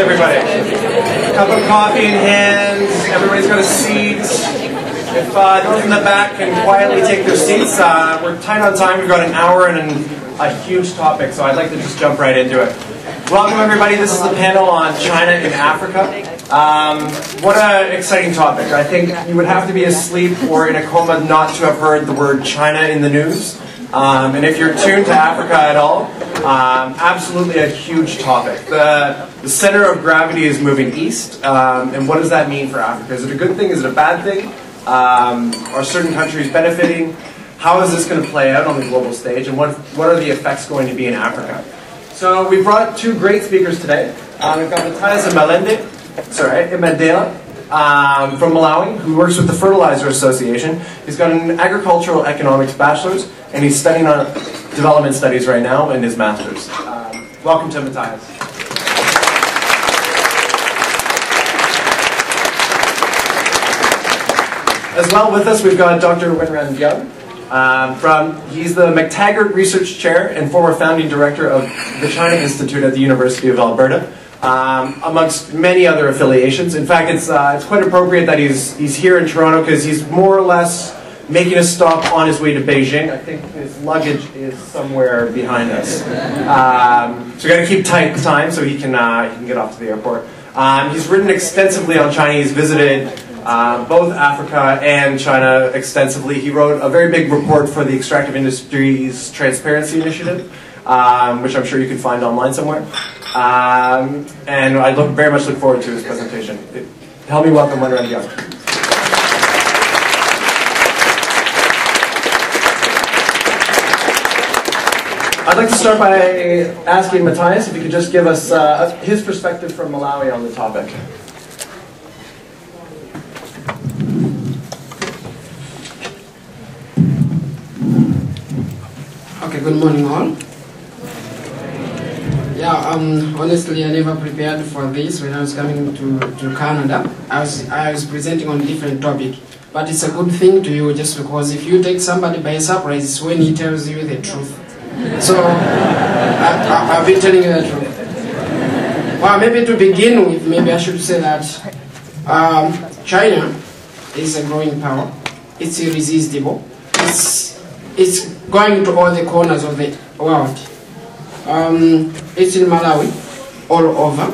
everybody? Cup of coffee in hand, everybody's got a seat. If those in the back can quietly take their seats, we're tight on time. We've got an hour and a huge topic, so I'd like to just jump right into it. Welcome everybody, this is the panel on China and Africa. What an exciting topic. I think you would have to be asleep or in a coma not to have heard the word China in the news. And if you're tuned to Africa at all, absolutely a huge topic. The center of gravity is moving east, and what does that mean for Africa? Is it a good thing? Is it a bad thing? Are certain countries benefiting? How is this going to play out on the global stage, and what are the effects going to be in Africa? So we brought two great speakers today. We've got Matthias Imandela from Malawi, who works with the Fertilizer Association. He's got an agricultural economics bachelor's, and he's studying on development studies right now in his master's. Welcome to Matthias. As well with us, we've got Dr. Wenran Diab. He's the McTaggart Research Chair and former founding director of the China Institute at the University of Alberta, amongst many other affiliations. In fact, it's quite appropriate that he's here in Toronto because he's more or less making a stop on his way to Beijing. I think his luggage is somewhere behind us. So we've got to keep tight time so he can get off to the airport. He's written extensively on China. He's visited both Africa and China extensively. He wrote a very big report for the Extractive Industries Transparency Initiative, which I'm sure you can find online somewhere. And I very much look forward to his presentation. Help me welcome Wenran Diab. I'd like to start by asking Matthias if you could just give us his perspective from Malawi on the topic. Okay, good morning all. Yeah, honestly I never prepared for this when I was coming to Canada. I was presenting on a different topic. But it's a good thing to you just because if you take somebody by surprise, it's when he tells you the truth. So, I've been telling you the truth. Well, maybe to begin with, maybe I should say that China is a growing power. It's irresistible. It's going to all the corners of the world. It's in Malawi, all over.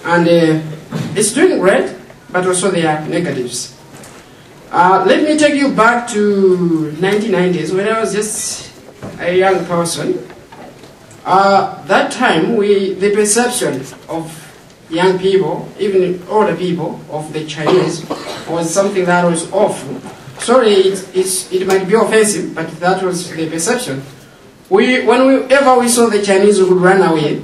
And it's doing great, but also there are negatives. Let me take you back to 1990s when I was just a young person. That time, the perception of young people, even older people, of the Chinese was something that was awful. Sorry, it might be offensive, but that was the perception. Whenever we saw the Chinese, we would run away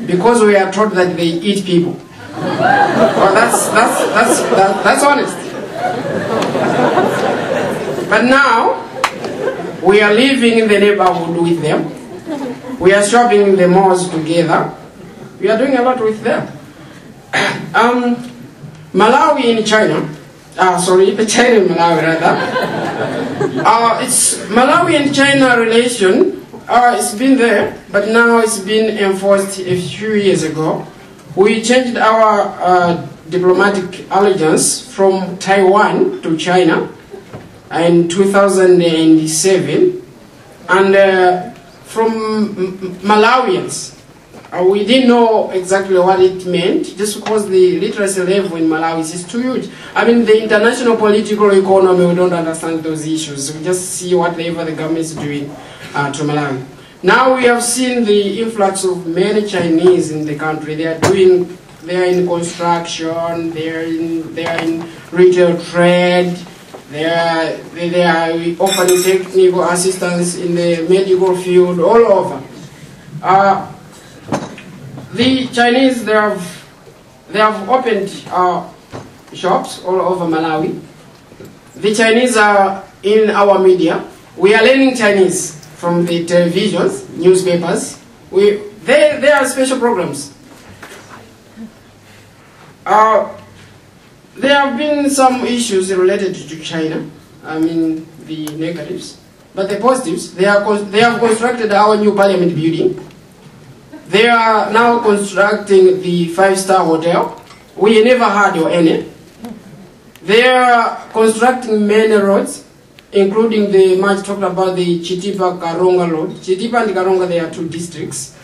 because we are taught that they eat people. Well, that's honest. But now, we are living in the neighborhood with them. We are shopping in the malls together. We are doing a lot with them. Malawi in China, China and Malawi rather. It's Malawi and China relation. It's been there, but now it's been enforced a few years ago. We changed our diplomatic allegiance from Taiwan to China in 2007, and from Malawians, we didn't know exactly what it meant, just because the literacy level in Malawi is too huge. I mean, the international political economy, we don't understand those issues. We just see whatever the government is doing to Malawi. Now we have seen the influx of many Chinese in the country. They are in construction, they are in retail trade. They are offering technical assistance in the medical field all over. The Chinese, they have opened shops all over Malawi. The Chinese are in our media. We are learning Chinese from the televisions, newspapers. There are special programs. There have been some issues related to China, I mean the negatives, but the positives, they have constructed our new parliament building. They are now constructing the 5-star hotel. We never had any. They are constructing many roads, including the much talked about the Chitipa-Karonga road. Chitipa and Karonga, they are 2 districts.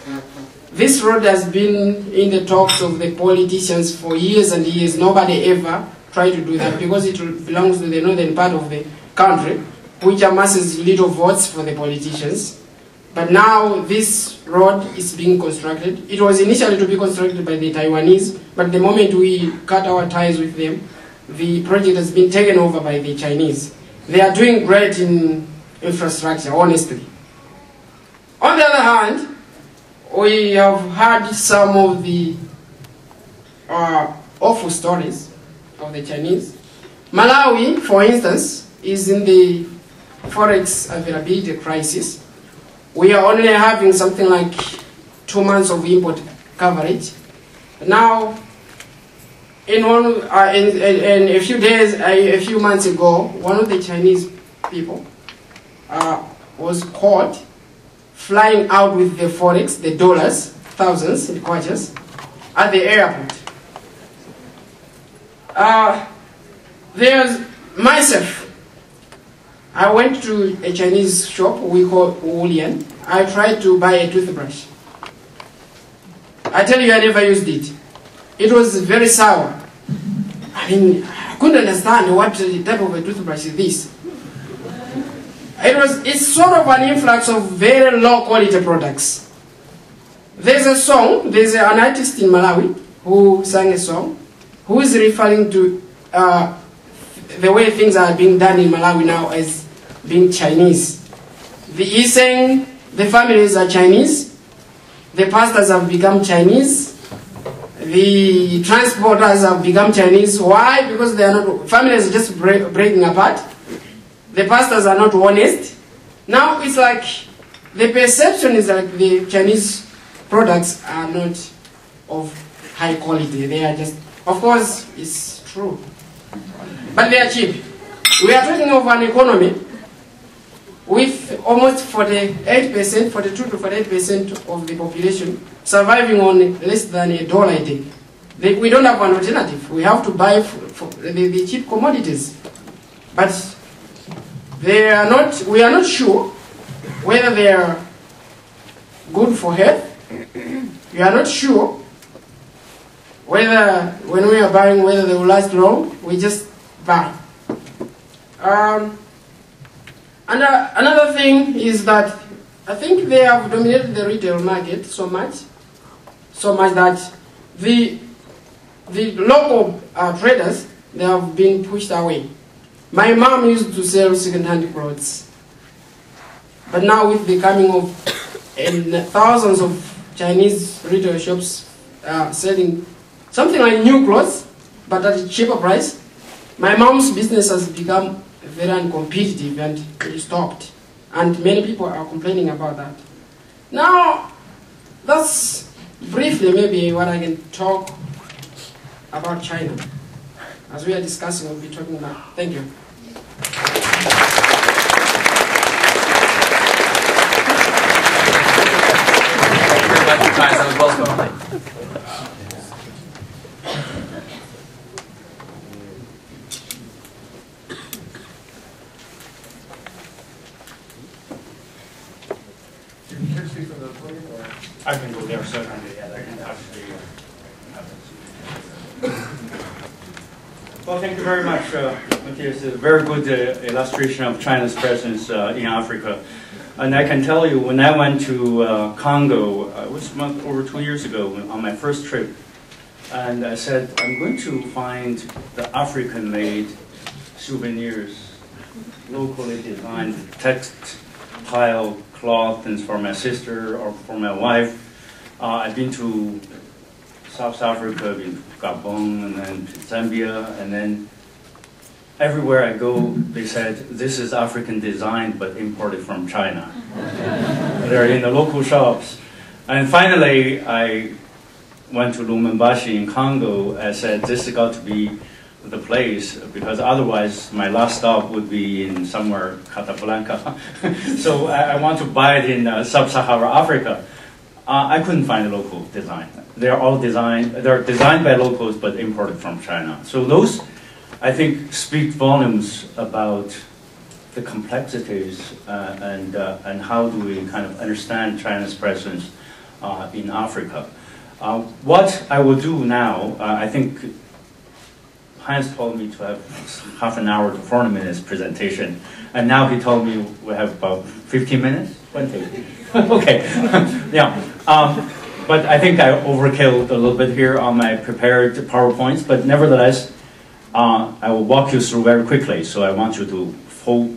This road has been in the talks of the politicians for years and years. Nobody ever tried to do that because it belongs to the northern part of the country, which amasses little votes for the politicians. But now this road is being constructed. It was initially to be constructed by the Taiwanese, but the moment we cut our ties with them, the project has been taken over by the Chinese. They are doing great in infrastructure, honestly. On the other hand, we have heard some of the awful stories of the Chinese. Malawi, for instance, is in the forex availability crisis. We are only having something like 2 months of import coverage. Now, in a few days, a few months ago, one of the Chinese people was caught flying out with the forex, the dollars, thousands in kwajas, at the airport. There's myself. I went to a Chinese shop we call Wulian. I tried to buy a toothbrush. I tell you, I never used it. It was very sour. I mean, I couldn't understand what type of a toothbrush is this. It's sort of an influx of very low quality products. There's a song, there's an artist in Malawi who sang a song who is referring to the way things are being done in Malawi now as being Chinese. He's saying the families are Chinese, the pastors have become Chinese, the transporters have become Chinese. Why? Because they are not, families are just breaking apart. The pastors are not honest. Now it's like the perception is like the Chinese products are not of high quality. They are just, of course, it's true, but they are cheap. We are talking of an economy with almost 48%, 42 to 48% of the population surviving on less than $1 a day. We don't have an alternative. We have to buy the cheap commodities. But we are not sure whether they are good for health. We are not sure whether, when we are buying, whether they will last long. We just buy. Another thing is that I think they have dominated the retail market so much that the local traders, they have been pushed away. My mom used to sell second-hand clothes, but now with the coming of thousands of Chinese retail shops selling something like new clothes, but at a cheaper price, my mom's business has become very uncompetitive and it stopped. And many people are complaining about that. Now, that's briefly maybe what I can talk about China. As we are discussing, we'll be talking about. Thank you. That was well spoken. I can go there, certainly. Yeah, I can actually. Well, thank you very much, Matthias. A very good illustration of China's presence in Africa. And I can tell you, when I went to Congo, it was over 2 years ago on my first trip, and I said, I'm going to find the African-made souvenirs, locally designed textile cloth things for my sister or for my wife. I've been to South Africa, been to Gabon, and then to Zambia, and then everywhere I go, they said, this is African designed but imported from China. They're in the local shops. And finally, I went to Lubumbashi in Congo. I said, this has got to be the place, because otherwise my last stop would be in somewhere Casablanca. So I want to buy it in sub-Saharan Africa. I couldn't find a local design. They're designed by locals but imported from China. So those, I think, speak volumes about the complexities and how do we kind of understand China's presence in Africa. What I will do now, I think Hans told me to have half an hour to 40 minutes presentation, and now he told me we have about 15 minutes? 20. Okay, yeah. But I think I overkilled a little bit here on my prepared PowerPoints, but nevertheless, I will walk you through very quickly, so I want you to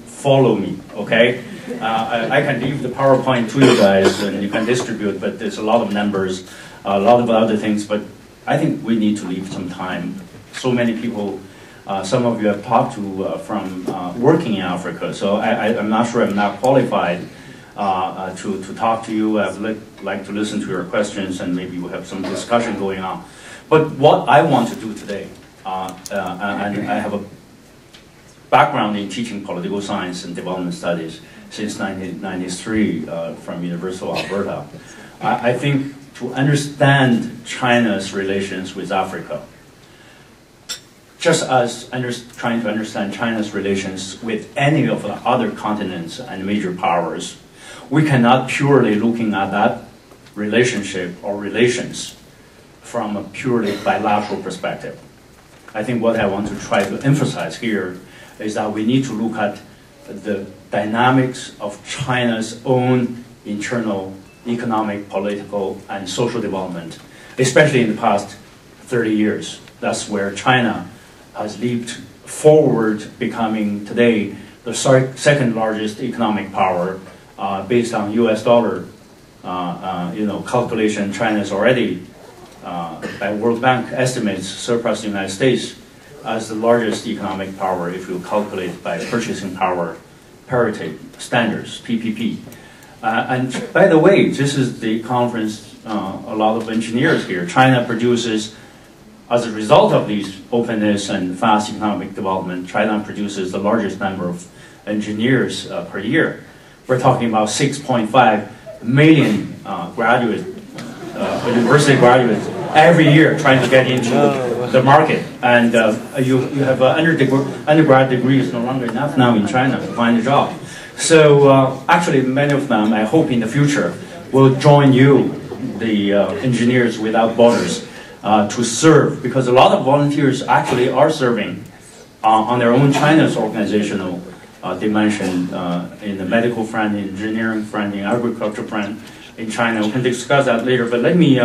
follow me, okay? I can leave the PowerPoint to you guys and you can distribute, but there's a lot of numbers, a lot of other things, but I think we need to leave some time. So many people, some of you have talked to from working in Africa, so I'm not sure I'm not qualified to talk to you. I'd like to listen to your questions and maybe we'll have some discussion going on. But what I want to do today, and I have a background in teaching political science and development studies since 1993 from University of Alberta. I think to understand China's relations with Africa, just as trying to understand China's relations with any of the other continents and major powers, we cannot purely looking at that relationship or relations from a purely bilateral perspective. I think what I want to try to emphasize here is that we need to look at the dynamics of China's own internal economic, political, and social development, especially in the past 30 years. That's where China has leaped forward, becoming today the second largest economic power based on US dollar calculation. China is already, by World Bank estimates, surpassed the United States as the largest economic power if you calculate by purchasing power parity standards, PPP. And by the way, this is the conference, a lot of engineers here. China produces, as a result of these openness and fast economic development, China produces the largest number of engineers per year. We're talking about 6.5 million university graduates every year trying to get into the market. And you have undergrad degrees no longer enough now in China to find a job. So actually many of them, I hope in the future, will join you, the Engineers Without Borders, to serve, because a lot of volunteers actually are serving on their own China's organizational dimension in the medical front, in engineering front, in agriculture front in China. We can discuss that later, but let me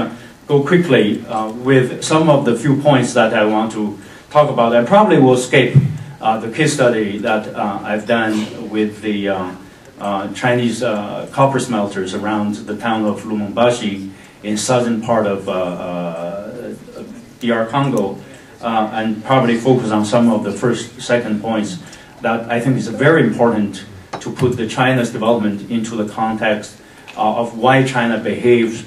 go quickly with some of the few points that I want to talk about. I probably will escape the case study that I've done with the Chinese copper smelters around the town of Lumumbashi in southern part of DR Congo, and probably focus on some of the second points that I think is very important to put the China's development into the context of why China behaves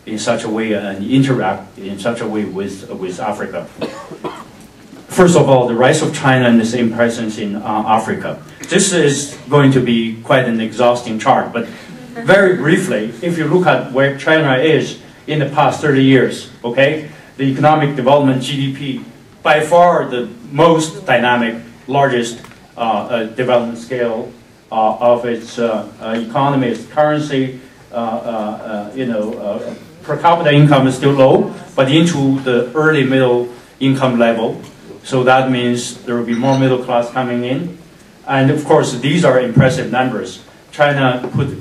in such a way and interact in such a way with Africa. First of all, the rise of China and its presence in Africa. This is going to be quite an exhausting chart, but very briefly, if you look at where China is in the past 30 years, okay, the economic development, GDP, by far the most dynamic, largest development scale of its economy, its currency, per capita income is still low, but into the early middle income level. So that means there will be more middle class coming in. And of course, these are impressive numbers. China put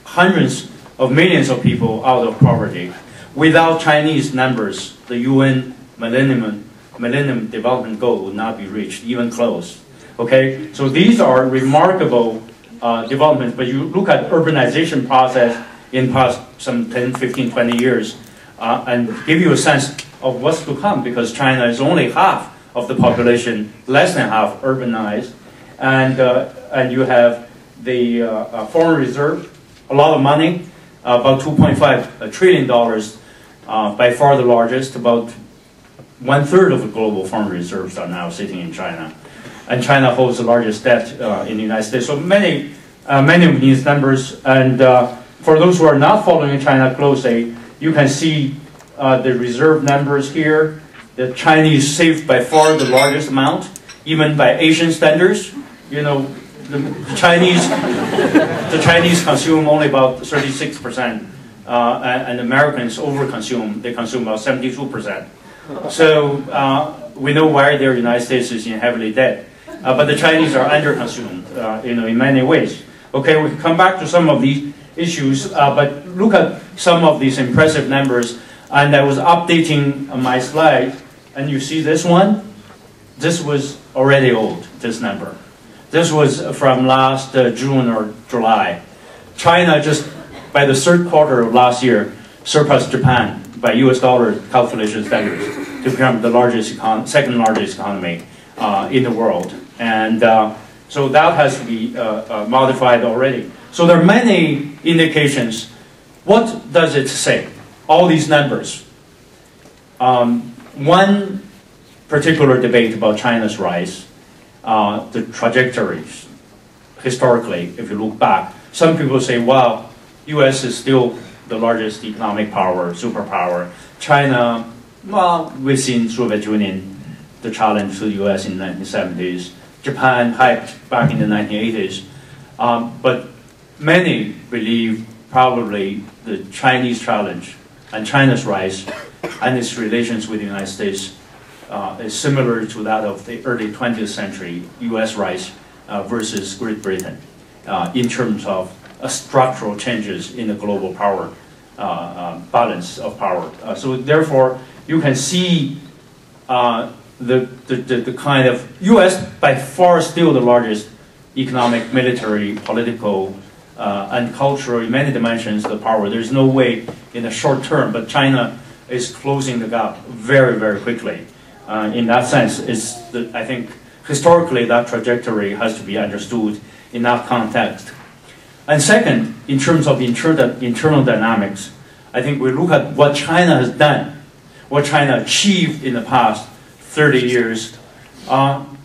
hundreds of millions of people out of poverty. Without Chinese numbers, the UN Millennium Development Goal would not be reached, even close. Okay, so these are remarkable developments, but you look at urbanization process in past some 10, 15, 20 years, and give you a sense of what's to come, because China is only half of the population, less than half urbanized, and you have the foreign reserve, a lot of money, about $2.5 trillion, by far the largest. About 1/3 of the global foreign reserves are now sitting in China, and China holds the largest debt in the United States. So many of these numbers, and for those who are not following China closely, you can see the reserve numbers here. The Chinese saved by far the largest amount, even by Asian standards. You know, the Chinese consume only about 36%, and Americans overconsume. They consume about 72%. So we know why the United States is in heavily debt, but the Chinese are underconsumed, you know, in many ways. Okay, we can come back to some of these issues, but look at some of these impressive numbers. And I was updating my slide, and you see this one. This was already old, this number. This was from last June or July. China just, by the third quarter of last year, surpassed Japan by US dollar calculation standards to become the largest second largest economy in the world. And so that has to be modified already. So there are many indications. What does it say? All these numbers. One particular debate about China's rise, the trajectories. Historically, if you look back, some people say, well, US is still the largest economic power, superpower. China, well, we've seen Soviet Union, the challenge to the US in the 1970s. Japan hyped back in the 1980s. But many believe probably the Chinese challenge and China's rise and its relations with the United States is similar to that of the early 20th century US rise versus Great Britain in terms of structural changes in the global power balance of power. So therefore, you can see the kind of US by far still the largest economic, military, political, and cultural in many dimensions the power. There's no way in the short term, but China is closing the gap very, very quickly. In that sense, I think historically that trajectory has to be understood in that context. And second, in terms of internal dynamics, I think we look at what China has done, what China achieved in the past 30 years,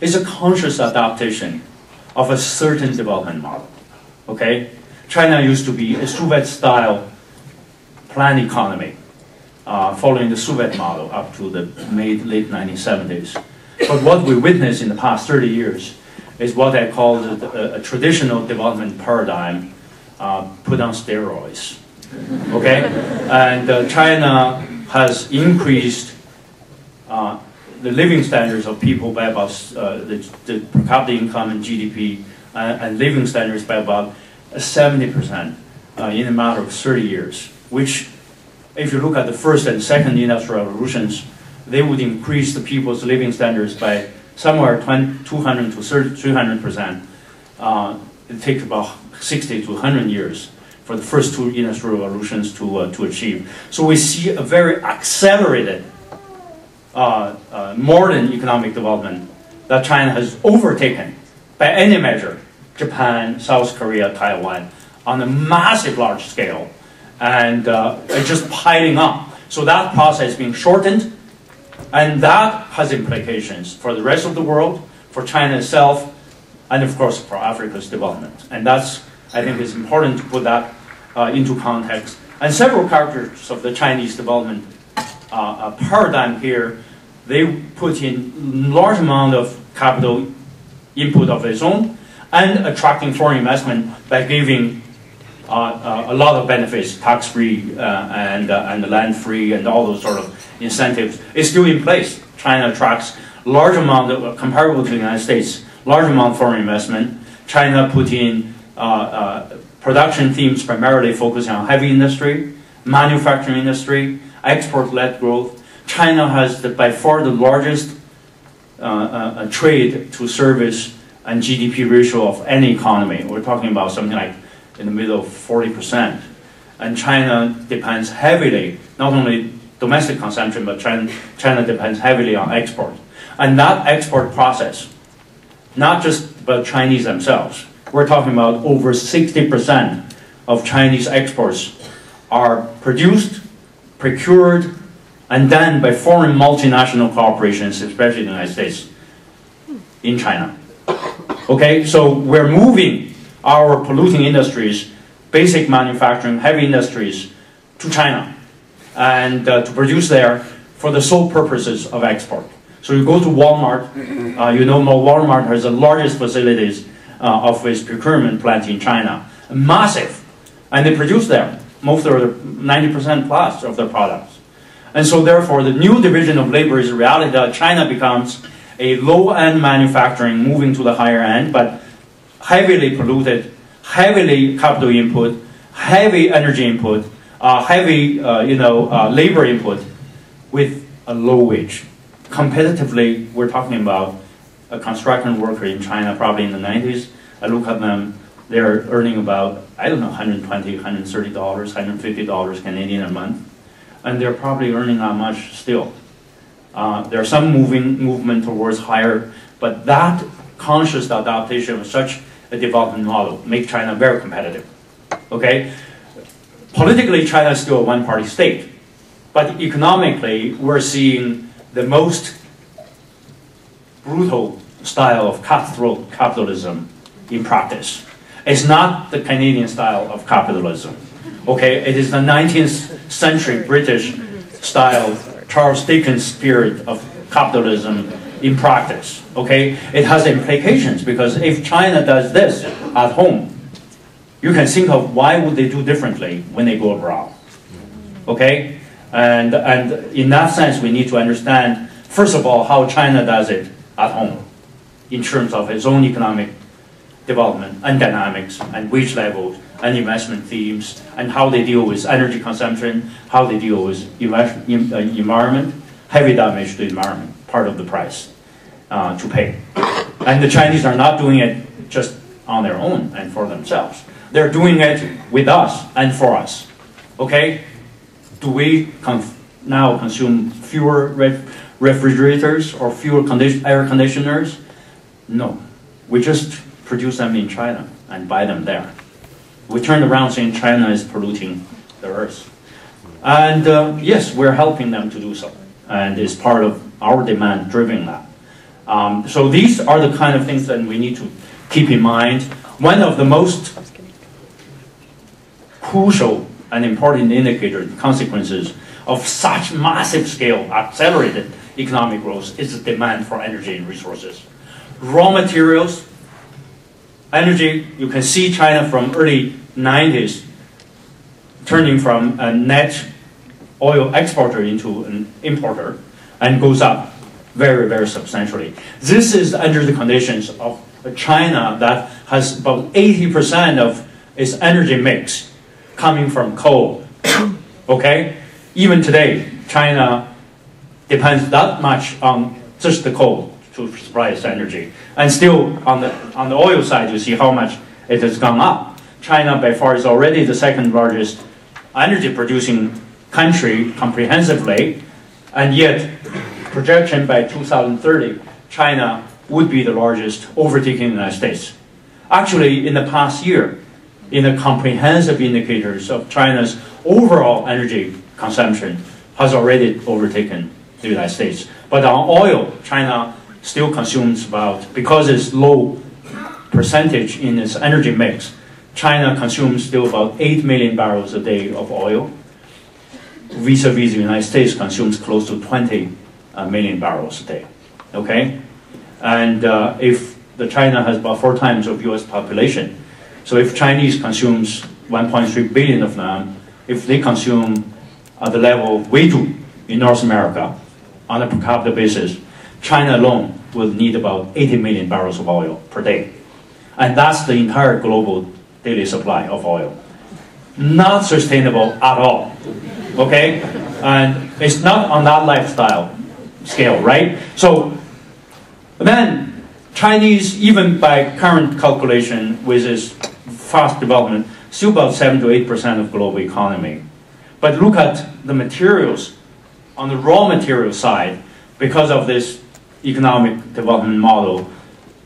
is a conscious adaptation of a certain development model. Okay? China used to be a Soviet-style planned economy, following the Soviet model up to the late 1970s. But what we witnessed in the past 30 years is what I call a traditional development paradigm put on steroids. Okay? And China has increased the living standards of people by about the per capita income and GDP and living standards by about 70% in a matter of 30 years, which, if you look at the first and second industrial revolutions, they would increase the people's living standards by somewhere 200 to 300%. It takes about 60 to 100 years for the first two industrial revolutions to achieve. So we see a very accelerated modern economic development that China has overtaken by any measure Japan, South Korea, Taiwan on a massive large scale, and it's just piling up. So that process is being shortened, and that has implications for the rest of the world, for China itself, and of course for Africa's development. And that's, I think, is important to put that into context. And several characters of the Chinese development paradigm here, they put in large amount of capital input of its own and attracting foreign investment by giving a lot of benefits, tax-free and land-free and all those sort of incentives is still in place. China attracts large amount of, comparable to the United States, large amount of foreign investment. China put in production themes primarily focusing on heavy industry, manufacturing industry, export-led growth. China has by far the largest trade to service and GDP ratio of any economy. We're talking about something like in the middle of 40%. And China depends heavily, not only domestic consumption, but China depends heavily on export. And that export process, not just about Chinese themselves, we're talking about over 60% of Chinese exports are produced, procured, and done by foreign multinational corporations, especially the United States, in China. Okay, so we're moving our polluting industries basic manufacturing, heavy industries to China and to produce there for the sole purposes of export. So you go to Walmart, you know Walmart has the largest facilities of its procurement plant in China, massive, and they produce there most of the 90% plus of their products. And so therefore the new division of labor is a reality that China becomes a low-end manufacturing moving to the higher end, but heavily polluted, heavily capital input, heavy energy input, heavy labor input with a low wage. Competitively, we're talking about a construction worker in China probably in the 90s. I look at them, they're earning about, I don't know, $120, $130, $150 Canadian a month. And they're probably earning that much still. There's some movement towards higher, but that conscious adaptation of such a development model makes China very competitive. Okay? Politically, China is still a one-party state. But economically, we're seeing the most brutal style of cutthroat capitalism in practice. It's not the Canadian style of capitalism. Okay, it is the 19th century British style, Charles Dickens spirit of capitalism in practice. Okay, it has implications because if China does this at home, you can think of why would they do differently when they go abroad. Okay, and in that sense, we need to understand first of all how China does it at home in terms of its own economic development and dynamics and wage levels and investment themes and how they deal with energy consumption, how they deal with environment, heavy damage to the environment, part of the price to pay. And the Chinese are not doing it just on their own and for themselves. They're doing it with us and for us. Okay? Do we now consume fewer refrigerators or fewer air conditioners? No. We just produce them in China and buy them there. We turn around saying China is polluting the earth. And yes, we're helping them to do so. And it's part of our demand driving that. So these are the kind of things that we need to keep in mind. One of the most crucial and important indicator consequences of such massive scale accelerated economic growth is the demand for energy and resources. Raw materials, energy, you can see China from early 90s turning from a net oil exporter into an importer and goes up very, very substantially. This is under the conditions of a China that has about 80% of its energy mix coming from coal. Okay? Even today, China depends that much on just the coal to supply its energy. And still, on the oil side, you see how much it has gone up. China, by far, is already the second largest energy-producing country comprehensively, and yet, projection by 2030, China would be the largest, overtaking the United States. Actually, in the past year, in the comprehensive indicators of China's overall energy consumption, has already overtaken the United States. But on oil, China still consumes about, because it's low percentage in its energy mix, China consumes still about 8 million barrels a day of oil, vis-a-vis the United States consumes close to 20 million barrels a day. Okay? And if the China has about 4 times of US population, so if Chinese consumes 1.3 billion of them, if they consume at the level we do in North America on a per capita basis, China alone will need about 80 million barrels of oil per day. And that's the entire global daily supply of oil. Not sustainable at all. Okay? And it's not on that lifestyle scale, right? So then Chinese, even by current calculation with its fast development, still about 7 to 8% of global economy. But look at the materials on the raw material side, because of this economic development model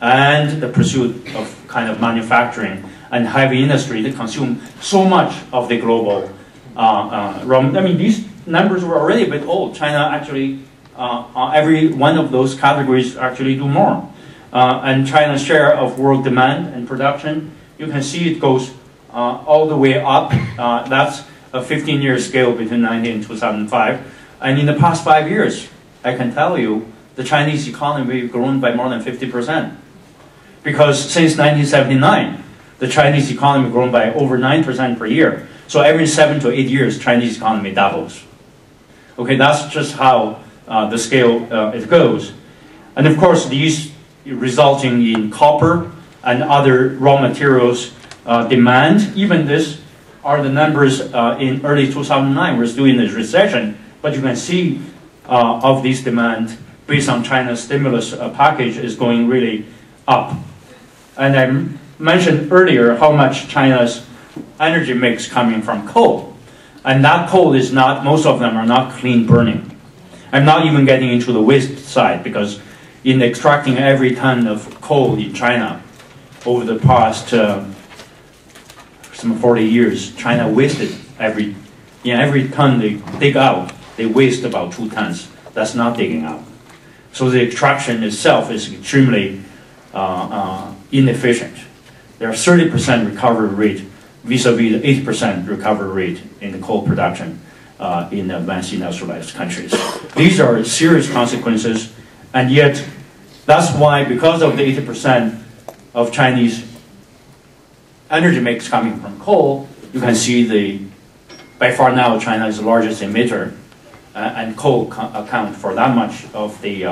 and the pursuit of kind of manufacturing and heavy industry that consume so much of the global raw. I mean, these numbers were already a bit old. China actually, every one of those categories actually do more. And China's share of world demand and production, you can see it goes all the way up. That's a 15-year scale between 19 and 2005. And in the past 5 years, I can tell you, the Chinese economy has grown by more than 50%. Because since 1979, the Chinese economy has grown by over 9% per year. So every 7 to 8 years, Chinese economy doubles. Okay, that's just how the scale it goes. And of course, these resulting in copper and other raw materials demand. Even this are the numbers in early 2009. We're still in this recession, but you can see of this demand based on China's stimulus package is going really up. And I mentioned earlier how much China's energy mix coming from coal. And that coal is not, most of them are not clean burning. I'm not even getting into the waste side, because in extracting every ton of coal in China over the past some 40 years, China wasted every ton they dig out, they waste about 2 tons. That's not digging out. So the extraction itself is extremely inefficient. There are 30% recovery rate vis-a-vis the 80% recovery rate in the coal production in advanced industrialized countries. These are serious consequences, and yet that's why, because of the 80% of Chinese energy mix coming from coal, you can see by far now China is the largest emitter, and coal account for that much of the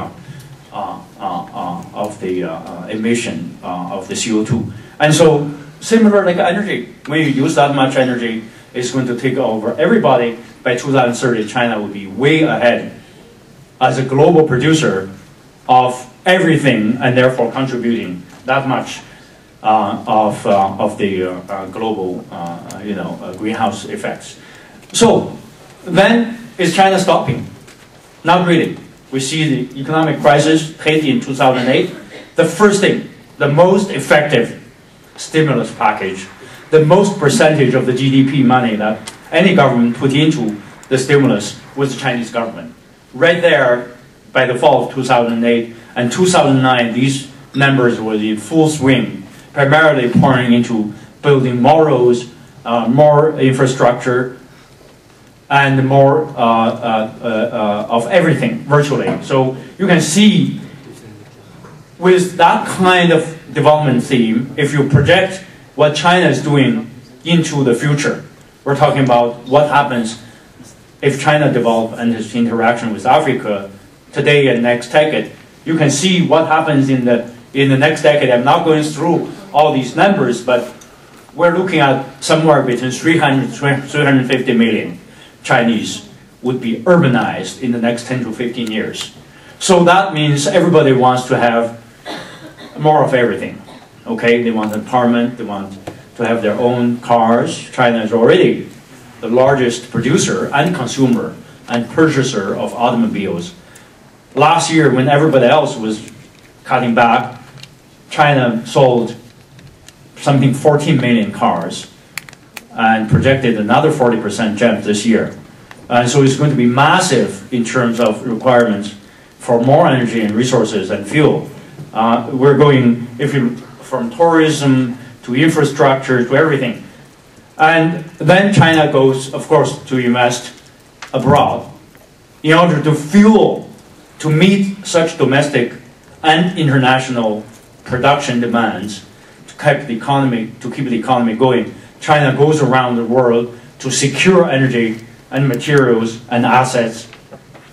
emission of the CO2. And so, similar like energy, when you use that much energy, it's going to take over everybody. By 2030, China will be way ahead as a global producer of everything, and therefore contributing that much of the global, greenhouse effects. So, then is China stopping? Not really. We see the economic crisis hit in 2008. The first thing, the most effective stimulus package, the most percentage of the GDP money that any government put into the stimulus was the Chinese government. Right there, by the fall of 2008 and 2009, these numbers were in full swing, primarily pouring into building more roads, more infrastructure, and more of everything, virtually. So you can see, with that kind of development theme, if you project what China is doing into the future, we're talking about what happens if China develops and its interaction with Africa today and next decade. You can see what happens in the next decade. I'm not going through all these numbers, but we're looking at somewhere between 300 to 350 million Chinese would be urbanized in the next 10 to 15 years. So that means everybody wants to have more of everything. Okay, they want empowerment, they want to have their own cars. China is already the largest producer and consumer and purchaser of automobiles. Last year, when everybody else was cutting back, China sold something 14 million cars and projected another 40% jump this year. So it's going to be massive in terms of requirements for more energy and resources and fuel. We're going from tourism to infrastructure to everything. And then China goes, of course, to invest abroad in order to meet such domestic and international production demands to keep the economy going. China goes around the world to secure energy and materials and assets.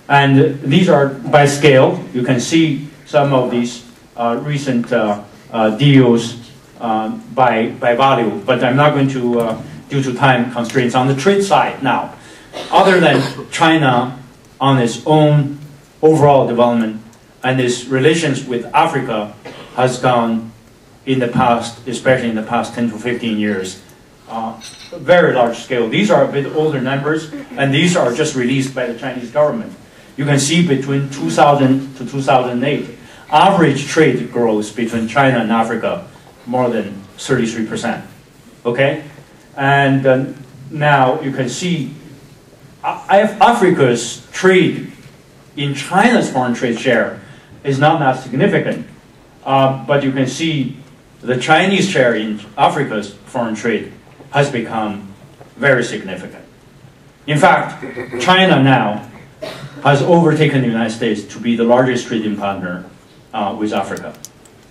And these are by scale. You can see some of these recent deals by value, but I'm not going to, due to time constraints, on the trade side now. Other than China on its own overall development and its relations with Africa has gone in the past, especially in the past 10 to 15 years, very large scale. These are a bit older numbers, and these are just released by the Chinese government. You can see between 2000 to 2008, average trade growth between China and Africa more than 33%. Okay? And now you can see Africa's trade in China's foreign trade share is not that significant. But you can see the Chinese share in Africa's foreign trade has become very significant. In fact, China now has overtaken the United States to be the largest trading partner with Africa.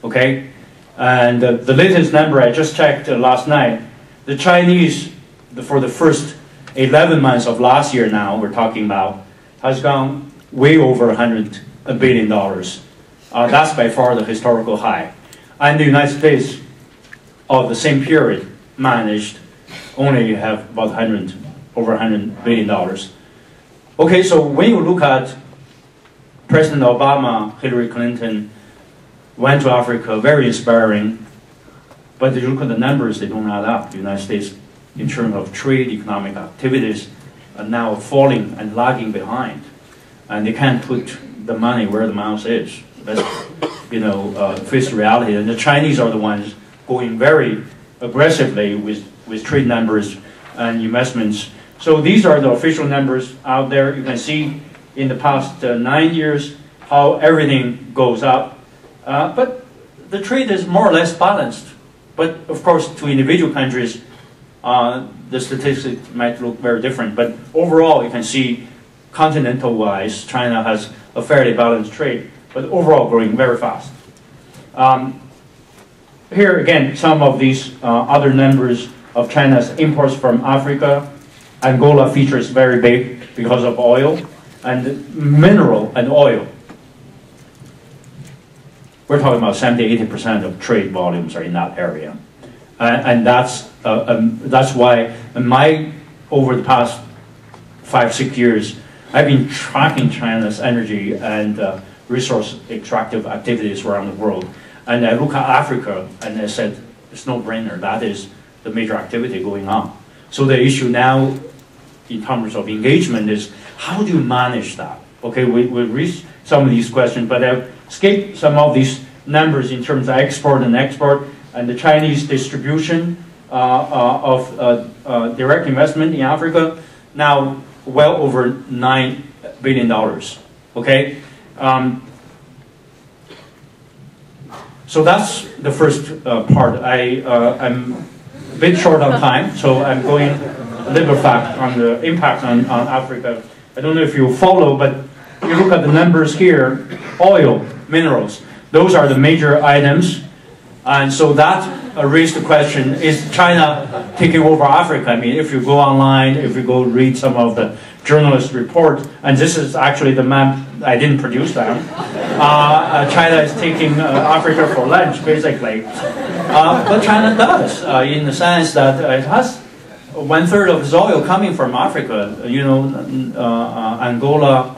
Okay? And the latest number I just checked last night, the Chinese, for the first 11 months of last year now, we're talking about, has gone way over $100 billion. That's by far the historical high. And the United States, of the same period, managed only have about over $100 billion. Okay, so when you look at President Obama, Hillary Clinton, went to Africa, very inspiring, but if you look at the numbers, they don't add up. The United States, in terms of trade, economic activities, are now falling and lagging behind. And they can't put the money where the mouth is. That's, face the reality. And the Chinese are the ones going very aggressively with trade numbers and investments. So these are the official numbers out there. You can see in the past 9 years how everything goes up. But the trade is more or less balanced. But of course, to individual countries, the statistics might look very different. But overall, you can see continental-wise, China has a fairly balanced trade, but overall growing very fast. Here again, some of these other numbers of China's imports from Africa. Angola features very big because of oil and mineral and oil. We're talking about 70–80% of trade volumes are in that area, and that's why over the past 5–6 years, I've been tracking China's energy and resource extractive activities around the world. And I look at Africa and I said, it's no brainer, that is the major activity going on. So the issue now in terms of engagement is, how do you manage that? Okay, we'll reach some of these questions, but I've skipped some of these numbers in terms of export and export, and the Chinese distribution of direct investment in Africa, now well over $9 billion, okay? So that's the first part. I'm a bit short on time, so I'm going a little fast on the impact on Africa. I don't know if you follow, but you look at the numbers here, oil, minerals, those are the major items. And so that raised the question, is China taking over Africa? I mean, if you go online, if you go read some of the journalist report, and this is actually the map, I didn't produce that. China is taking Africa for lunch, basically. But China does, in the sense that it has 1/3 of its oil coming from Africa. Angola,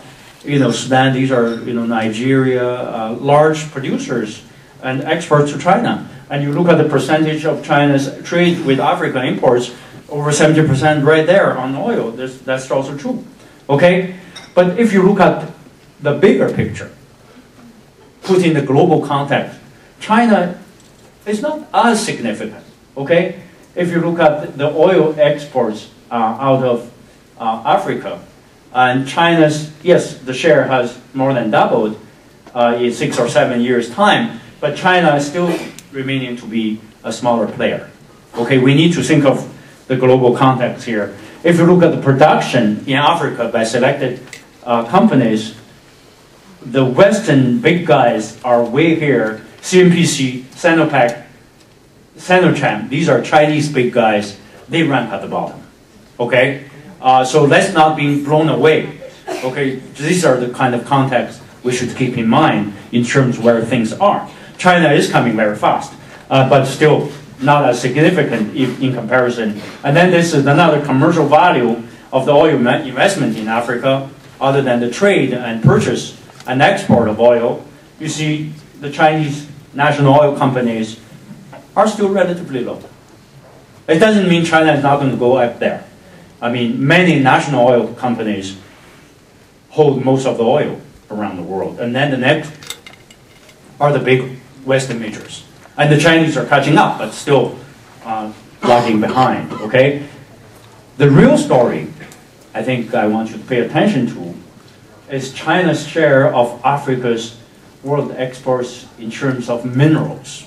Sudan, these are, Nigeria, large producers and exports to China. And you look at the percentage of China's trade with Africa imports, over 70% right there on oil. That's also true. Okay? But if you look at the bigger picture, put in the global context, China is not as significant. Okay? If you look at the oil exports out of Africa, and China's, yes, the share has more than doubled in 6 or 7 years' time, but China is still remaining to be a smaller player. Okay, we need to think of the global context here. If you look at the production in Africa by selected companies, the Western big guys are way here. CNPC, Sinopec, Sinochem, these are Chinese big guys. They rank at the bottom. Okay, so let's not be blown away. Okay, these are the kind of context we should keep in mind in terms of where things are. China is coming very fast, but still not as significant in comparison. And then this is another commercial value of the oil investment in Africa, other than the trade and purchase and export of oil. You see, the Chinese national oil companies are still relatively low. It doesn't mean China is not going to go up there. I mean, many national oil companies hold most of the oil around the world. And then the next are the big Western majors. And the Chinese are catching up, but still lagging behind, okay? The real story, I think I want you to pay attention to, is China's share of Africa's world exports in terms of minerals,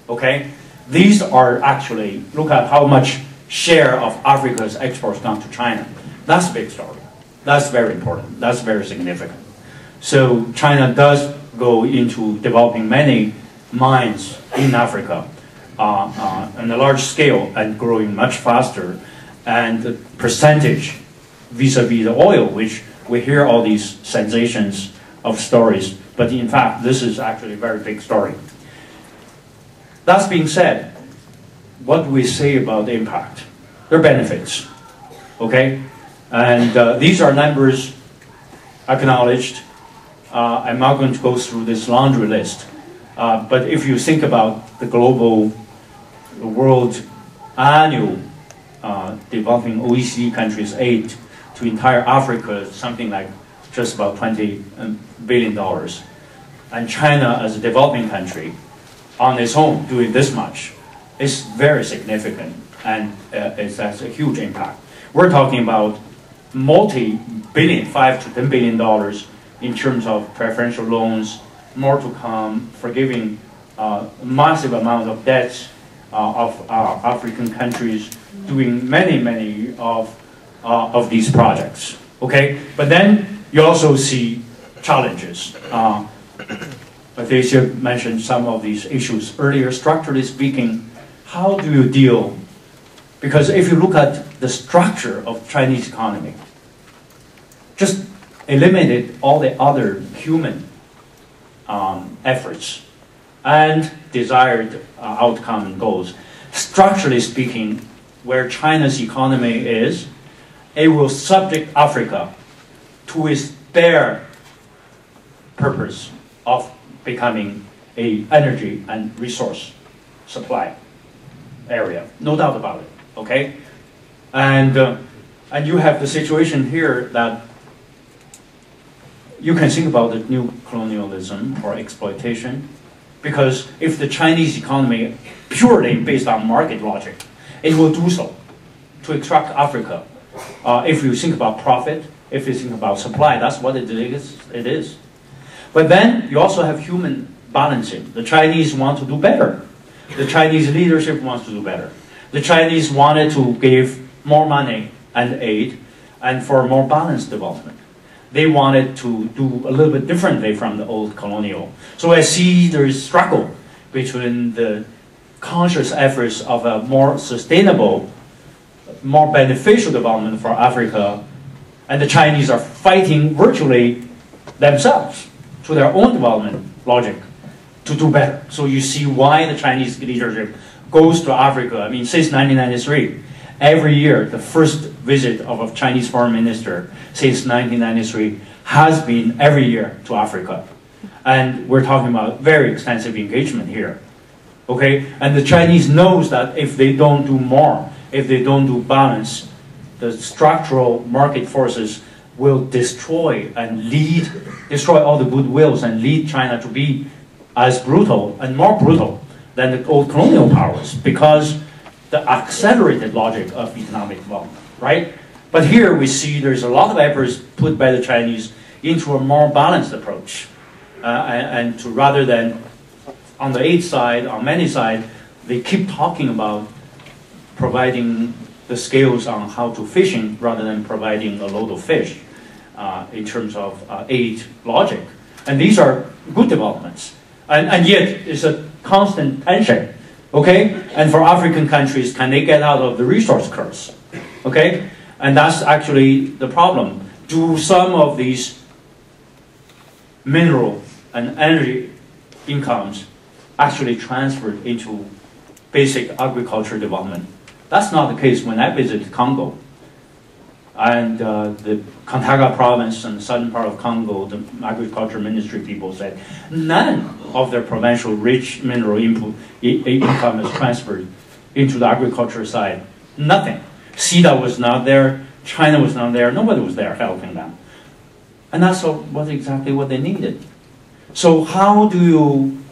okay? These are actually, look at how much share of Africa's exports gone to China. That's a big story. That's very important. That's very significant. So China does go into developing many mines in Africa on a large scale and growing much faster. And the percentage vis-a-vis the oil, which we hear all these sensations of stories, but in fact, this is actually a very big story. That being said, what do we say about the impact? There are benefits, okay? And these are numbers acknowledged. I'm not going to go through this laundry list, but if you think about the global, the world annual developing OECD countries' aid to entire Africa, something like just about $20 billion. And China, as a developing country, on its own, doing this much, is very significant, and it has a huge impact. We're talking about multi-billion, $5 to $10 billion in terms of preferential loans, more to come, forgiving massive amount of debts of African countries, doing many of these projects. Okay, but then you also see challenges. Patricia mentioned some of these issues earlier. Structurally speaking, how do you deal? Because if you look at the structure of Chinese economy, just eliminate all the other human efforts and desired outcome and goals. Structurally speaking, where China's economy is, it will subject Africa to its bare purpose of becoming an energy and resource supply area. No doubt about it, okay? And you have the situation here that you can think about the new colonialism or exploitation, because if the Chinese economy purely based on market logic, it will do so to extract Africa. If you think about profit, if you think about supply, that's what it is. But then you also have human balancing. The Chinese want to do better. The Chinese leadership wants to do better. The Chinese wanted to give more money and aid and for more balanced development. They wanted to do a little bit differently from the old colonial. So I see there is struggle between the conscious efforts of a more sustainable, more beneficial development for Africa, and the Chinese are fighting virtually themselves to their own development logic to do better. So you see why the Chinese leadership goes to Africa. I mean, since 1993, every year, the first visit of a Chinese foreign minister since 1993 has been every year to Africa. And we're talking about very extensive engagement here. Okay? And the Chinese knows that if they don't do more, if they don't do balance, the structural market forces will destroy all the goodwills and lead China to be as brutal and more brutal than the old colonial powers, because the accelerated logic of economic development, right? But here we see there's a lot of efforts put by the Chinese into a more balanced approach, and to rather than on the aid side, on many sides, they keep talking about providing the skills on how to fishing rather than providing a load of fish in terms of aid logic. And these are good developments. And yet it's a constant tension, okay? And for African countries, can they get out of the resource curse, okay? And that's actually the problem. Do some of these mineral and energy incomes actually transfer into basic agriculture development? That's not the case. When I visited Congo, and the Kantaga province and the southern part of Congo, the agriculture ministry people said none of their provincial rich mineral income is transferred into the agriculture side. Nothing. SIDA was not there, China was not there, nobody was there helping them. And that's exactly what they needed. So how do you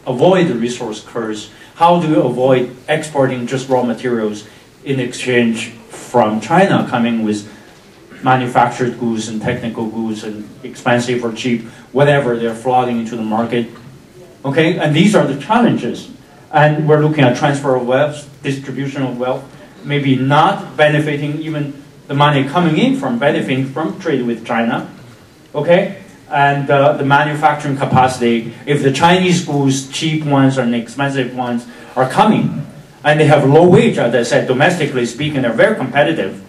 avoid the resource curse? How do you avoid exporting just raw materials in exchange from China coming with manufactured goods and technical goods and expensive or cheap, whatever, they're flooding into the market? Okay, and these are the challenges. And we're looking at transfer of wealth, distribution of wealth, maybe not benefiting even the money coming in from benefiting from trade with China, okay? And the manufacturing capacity, if the Chinese goods, cheap ones and expensive ones, are coming, and they have low wage, as I said, domestically speaking, they're very competitive,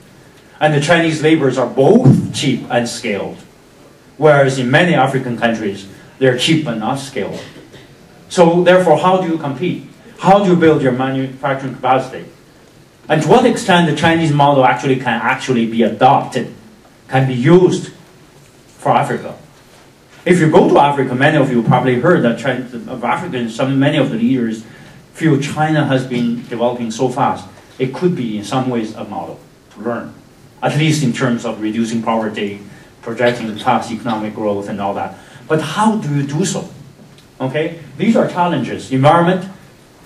and the Chinese laborers are both cheap and skilled, whereas in many African countries, they're cheap but not skilled. So therefore, how do you compete? How do you build your manufacturing capacity? And to what extent the Chinese model can be adopted, can be used for Africa? If you go to Africa, many of you probably heard that many of the leaders feel China has been developing so fast, it could be in some ways a model to learn, at least in terms of reducing poverty, projecting fast economic growth and all that. But how do you do so? Okay, these are challenges. Environment,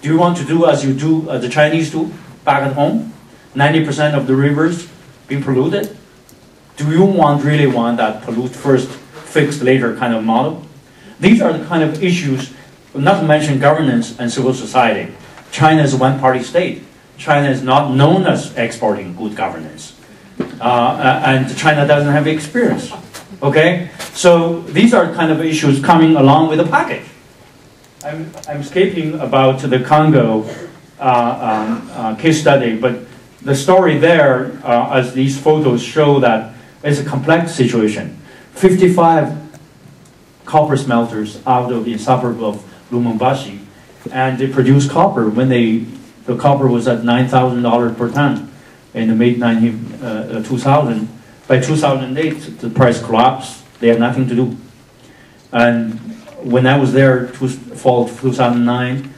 do you want to do as the Chinese do back at home? 90% of the rivers being polluted? Do you really want that pollute first, fix later kind of model? These are the kind of issues, not to mention governance and civil society. China is a one-party state. China is not known as exporting good governance. And China doesn't have experience. Okay? So these are kind of issues coming along with the package. I'm skipping about the Congo case study, but the story there, as these photos show, that it's a complex situation. 55 copper smelters out of the suburb of Lumumbashi, and they produce copper when the copper was at $9,000 per ton in the mid-2000. By 2008, the price collapsed. They had nothing to do. And when I was there, fall of 2009,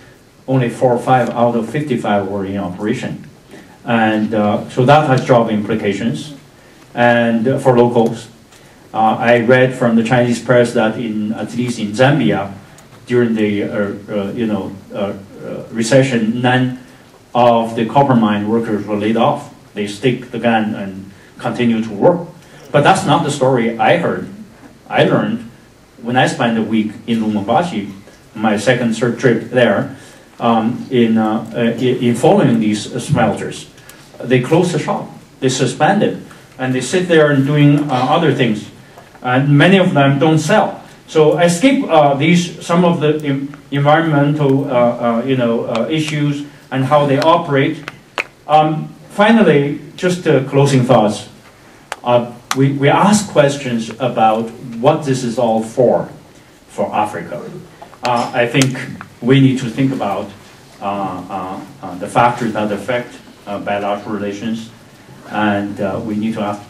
only 4 or 5 out of 55 were in operation. And so that has job implications and for locals. I read from the Chinese press that at least in Zambia, during the recession, none of the copper mine workers were laid off. They stick the gun and continue to work. But that's not the story I heard. I learned when I spent a week in Lumumbashi, my second, third trip there, in following these smelters. They closed the shop. They suspended, and they sit there and doing other things. And many of them don't sell. So I skip some of the environmental issues and how they operate. Finally, just closing thoughts. We ask questions about what this is all for Africa. I think we need to think about the factors that affect bilateral relations, and we need to ask.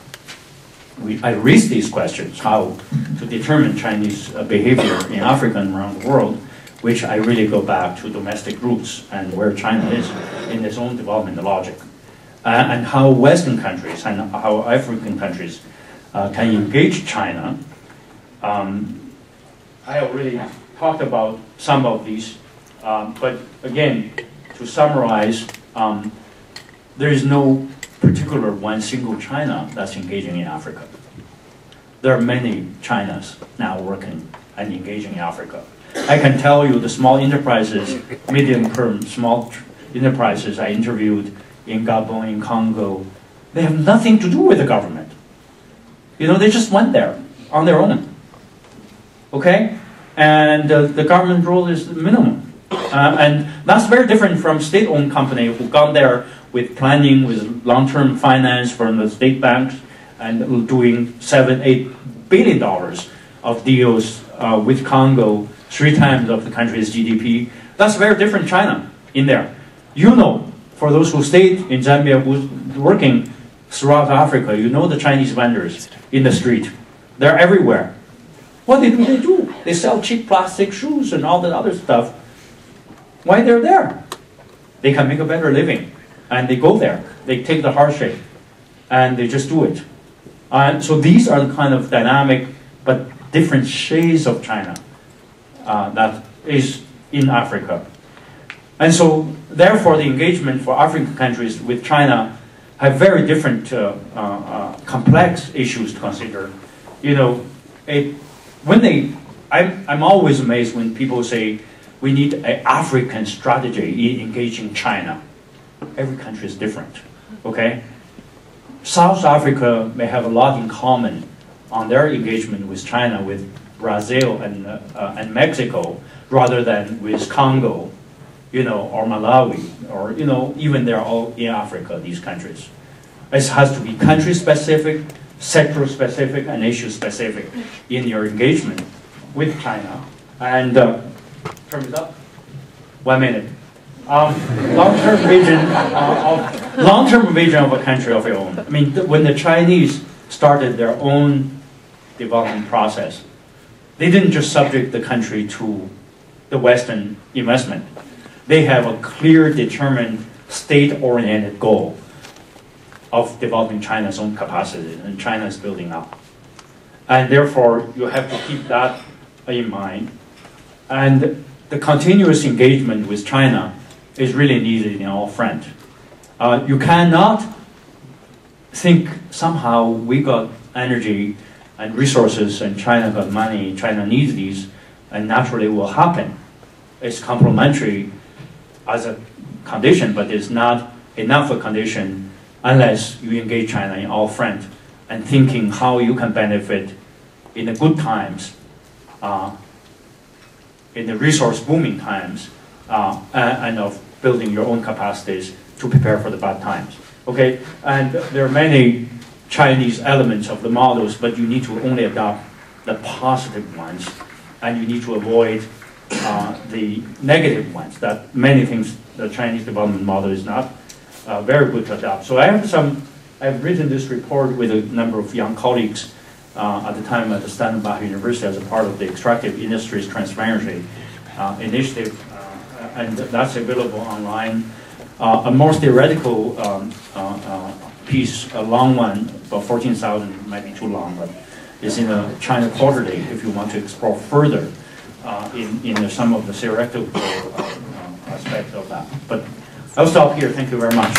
I raise these questions, how to determine Chinese behavior in Africa and around the world, which I really go back to domestic roots and where China is in its own development logic, and how Western countries and how African countries can engage China. I already talked about some of these, but again, to summarize, there is no particular one single China that's engaging in Africa. There are many Chinas now working and engaging in Africa. I can tell you the small enterprises, medium-term small enterprises I interviewed in Gabon, in Congo, they have nothing to do with the government. They just went there on their own. Okay? And the government role is minimum. And that's very different from state-owned company who gone there with planning, with long-term finance from the state banks, and doing $7-8 billion of deals with Congo, 3 times of the country's GDP. That's very different China in there. For those who stayed in Zambia, who's working throughout Africa, the Chinese vendors in the street. They're everywhere. What do? They do. They sell cheap plastic shoes and all that other stuff. Why they're there? They can make a better living. And they go there. They take the hardship. And they just do it. So these are the kind of dynamic but different shades of China that is in Africa. And so, therefore, the engagement for African countries with China have very different complex issues to consider. I'm always amazed when people say we need an African strategy in engaging China. Every country is different. Okay? South Africa may have a lot in common on their engagement with China, with Brazil and Mexico, rather than with Congo, or Malawi, or even they're all in Africa, these countries. It has to be country-specific, sector-specific, and issue-specific in your engagement with China. And turn it up. 1 minute. Long-term vision of a country of your own. I mean, when the Chinese started their own development process, they didn't just subject the country to the Western investment. They have a clear, determined, state-oriented goal of developing China's own capacity, and China is building up. And therefore, you have to keep that in mind. And the continuous engagement with China is really needed in all fronts. You cannot think somehow we got energy and resources and China got money, China needs these, and naturally it will happen. It's complementary as a condition, but it's not enough a condition unless you engage China in all fronts and thinking how you can benefit in the good times, in the resource booming times, and of building your own capacities to prepare for the bad times. Okay, and there are many Chinese elements of the models, but you need to only adopt the positive ones, and you need to avoid the negative ones. That many things the Chinese development model is not very good to adopt. So I've written this report with a number of young colleagues at the time at the Stellenbosch University as a part of the Extractive Industries Transparency Initiative, and that's available online. A more theoretical piece, a long one, about 14,000, might be too long, but it's in a China Quarterly if you want to explore further in some of the theoretical aspects of that. But I'll stop here. Thank you very much.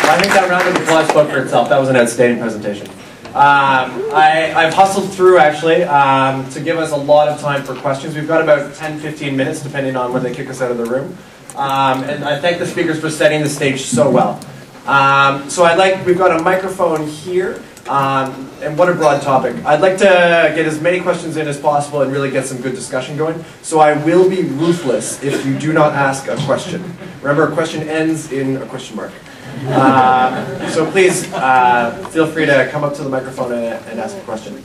I think that round of applause spoke for itself. That was an outstanding presentation. I've hustled through, actually, to give us a lot of time for questions. We've got about 10-15 minutes, depending on when they kick us out of the room. And I thank the speakers for setting the stage so well. So we've got a microphone here, and what a broad topic. I'd like to get as many questions in as possible and really get some good discussion going. So I will be ruthless if you do not ask a question. Remember, a question ends in a question mark. So please, feel free to come up to the microphone and ask a question.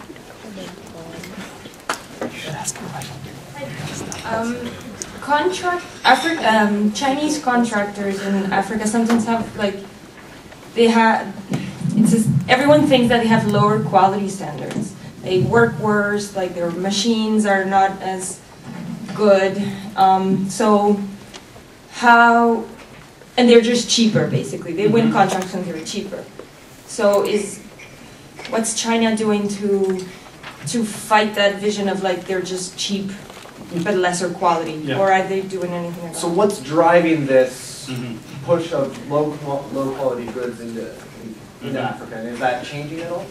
Chinese contractors in Africa sometimes have everyone thinks that they have lower quality standards. They work worse, like their machines are not as good. And they're just cheaper, basically. They win contracts when they're cheaper. So what's China doing to fight that vision of they're just cheap but lesser quality? Yeah. Or are they doing anything about it? So what's driving this push of low quality goods into Africa? And is that changing at all?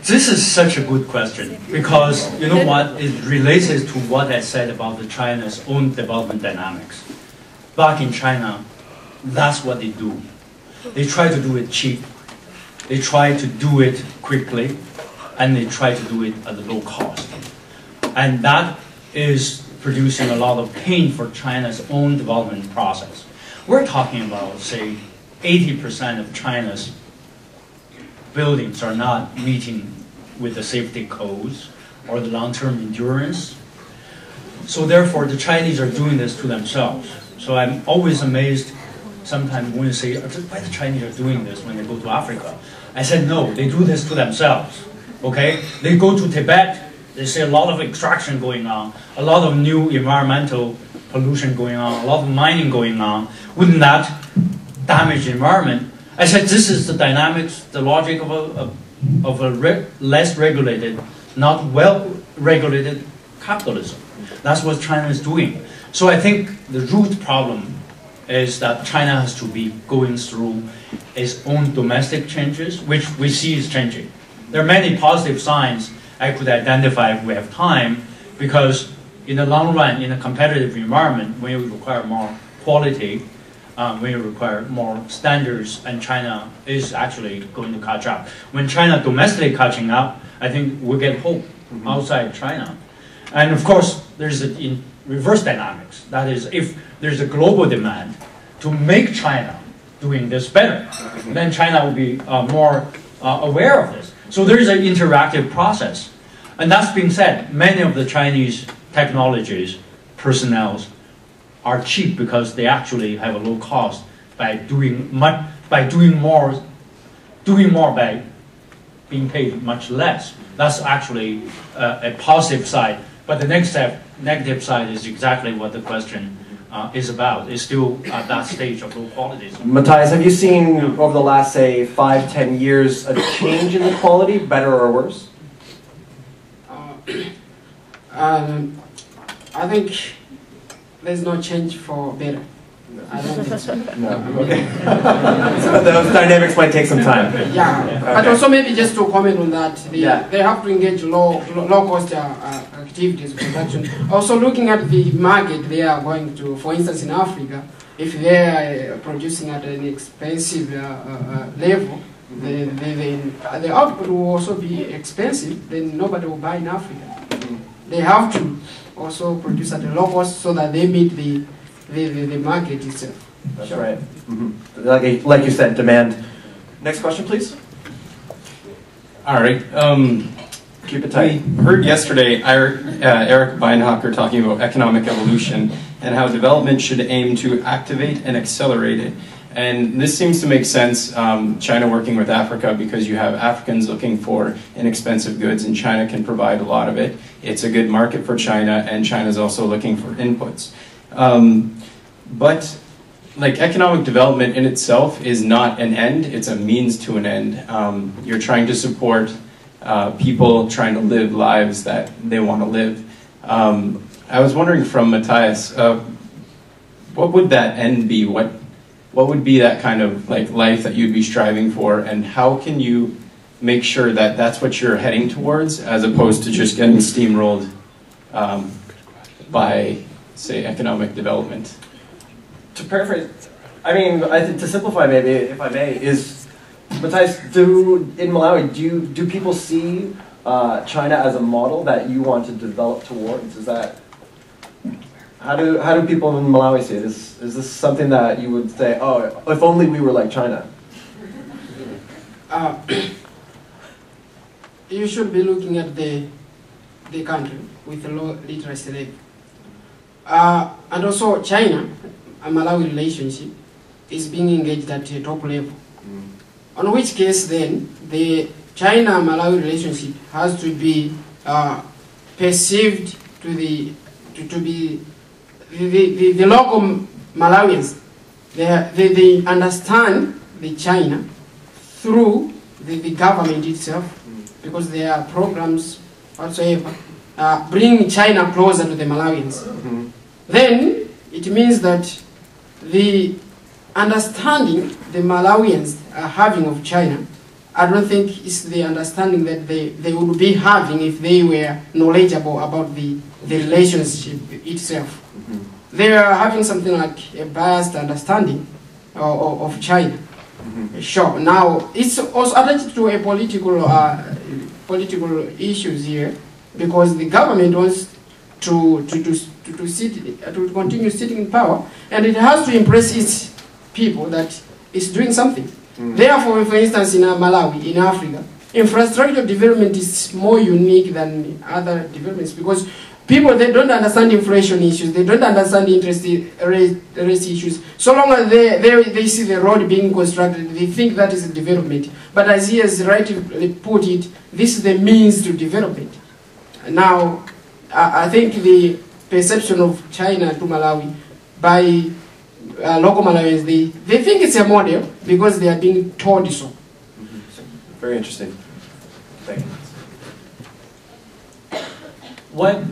This is such a good question, because you know what? It relates to what I said about China's own development dynamics. Back in China, that's what they do. They try to do it cheap, they try to do it quickly, and they try to do it at a low cost. And that is producing a lot of pain for China's own development process. We're talking about, say, 80% of China's buildings are not meeting with the safety codes or the long-term endurance. So therefore, the Chinese are doing this to themselves. So I'm always amazed sometimes when you say, why the Chinese are doing this when they go to Africa? I said, no, they do this to themselves, okay? They go to Tibet, they see a lot of extraction going on, a lot of new environmental pollution going on, a lot of mining going on. Wouldn't that damage the environment? I said, this is the dynamics, the logic of a less regulated, not well-regulated capitalism. That's what China is doing. So I think the root problem is that China has to be going through its own domestic changes, which we see is changing. There are many positive signs I could identify if we have time, because in the long run, in a competitive environment, when you require more quality, when you require more standards, and China is actually going to catch up. When China domestically catching up, I think we get hope outside China. And of course, there's in reverse dynamics. That is, if there's a global demand to make China doing this better, then China will be more aware of this. So there is an interactive process. And that's being said, many of the Chinese technologies, personnel, are cheap because they actually have a low cost by doing more by being paid much less. That's actually a positive side. But the next step, negative side, is exactly what the question is about. It's still at that stage of low quality. Matthias, have you seen over the last, say, 5-10 years a change in the quality, better or worse? I think there's no change for better. I don't think so. No. Okay. So those dynamics might take some time. Yeah, but also maybe just to comment on that, they have to engage low cost activities of production. Also looking at the market they are going to, for instance in Africa, if they are producing at an expensive level, the output will also be expensive, then nobody will buy in Africa. They have to also produce at a low cost so that they meet the market itself. That's right. Like you said, demand. Next question, please. All right. Keep it tight. We heard yesterday Eric Beinhocker talking about economic evolution and how development should aim to activate and accelerate it. And this seems to make sense, China working with Africa, because you have Africans looking for inexpensive goods and China can provide a lot of it. It's a good market for China, and China's also looking for inputs. But like economic development in itself is not an end, it's a means to an end. You're trying to support people trying to live lives that they want to live. I was wondering from Matthias, what would that end be? What would be that kind of like life that you'd be striving for, and how can you make sure that that's what you're heading towards, as opposed to just getting steamrolled by, say, economic development? To paraphrase, I mean, to simplify maybe, if I may, is, Matthias, in Malawi, do people see China as a model that you want to develop towards? Is that, how do people in Malawi see it? Is this something that you would say, oh, if only we were like China? You should be looking at the country with a low literacy rate. And also China and Malawi relationship is being engaged at a top level. On which case then, the China and Malawi relationship has to be perceived to be the local Malawians. They understand the China through the government itself, because there are programs whatsoever bring China closer to the Malawians. Then it means that the understanding the Malawians are having of China, I don't think is the understanding that they would be having if they were knowledgeable about the relationship itself. They are having something like a biased understanding of China. Sure. Now it's also attached to a political issues here, because the government wants to continue sitting in power, and it has to impress its people that it's doing something. Therefore, for instance, in Malawi, in Africa, infrastructure development is more unique than other developments, because people, they don't understand inflation issues, they don't understand interest rate issues. So long as they see the road being constructed, they think that is a development. But as he has rightly put it, this is the means to development. Now, I think the perception of China to Malawi by local Malawians, they think it's a model because they are being told so. Very interesting. Thank you. What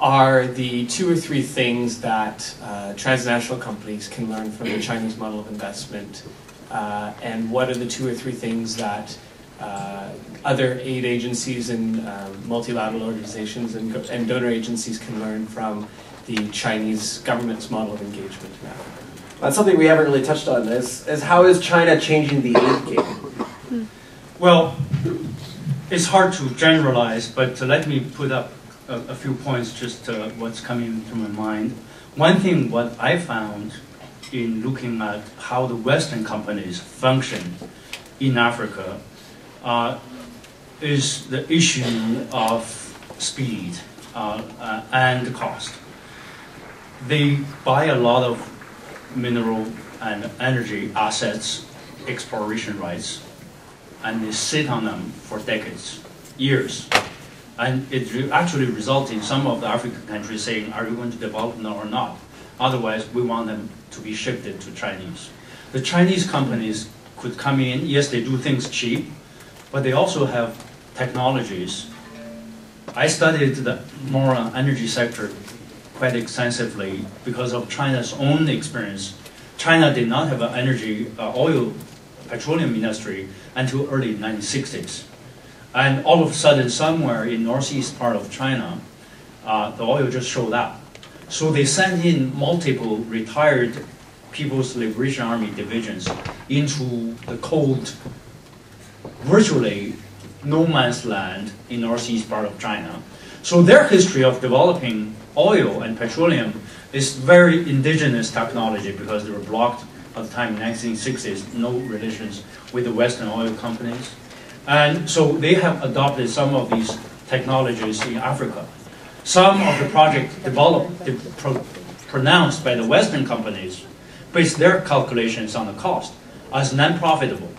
are the 2 or 3 things that transnational companies can learn from the Chinese model of investment? And what are the 2 or 3 things that other aid agencies and multilateral organizations and donor agencies can learn from the Chinese government's model of engagement in Africa? That's something we haven't really touched on, is how is China changing the aid game? Well, it's hard to generalize, but let me put up a few points, just what's coming to my mind. One thing, what I found in looking at how the Western companies function in Africa is the issue of speed and cost. They buy a lot of mineral and energy assets, exploration rights, and they sit on them for decades, years. And it actually results in some of the African countries saying, are you going to develop them or not? Otherwise, we want them to be shifted to Chinese. The Chinese companies could come in, yes, they do things cheap, but they also have technologies. I studied the more energy sector quite extensively because of China's own experience. China did not have an energy, oil, petroleum industry until early 1960s. And all of a sudden, somewhere in northeast part of China, the oil just showed up. So they sent in multiple retired People's Liberation Army divisions into the cold, virtually no man's land in northeast part of China. So their history of developing oil and petroleum is very indigenous technology because they were blocked at the time in 1960s, no relations with the Western oil companies. And so they have adopted some of these technologies in Africa. Some of the projects developed, pronounced by the Western companies, based their calculations on the cost as non-profitable.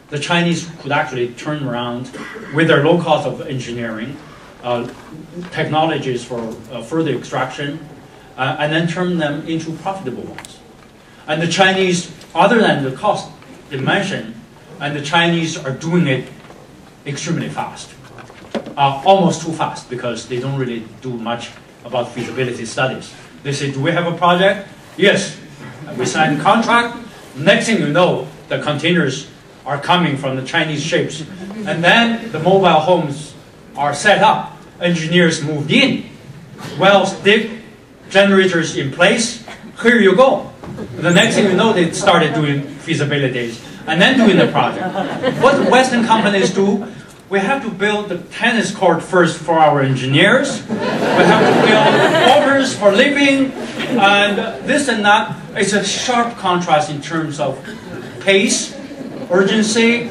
The Chinese could actually turn around with their low cost of engineering, technologies for further extraction, and then turn them into profitable ones. And the Chinese, other than the cost dimension, and the Chinese are doing it extremely fast. Almost too fast, because they don't really do much about feasibility studies. They say, do we have a project? Yes. We sign a contract. Next thing you know, the containers are coming from the Chinese ships. And then the mobile homes are set up. Engineers moved in. Wells dig, generators in place. Here you go. The next thing you know, they started doing feasibilities and then doing the project. What the Western companies do, we have to build the tennis court first for our engineers. We have to build quarters for living, and this and that. It's a sharp contrast in terms of pace, urgency,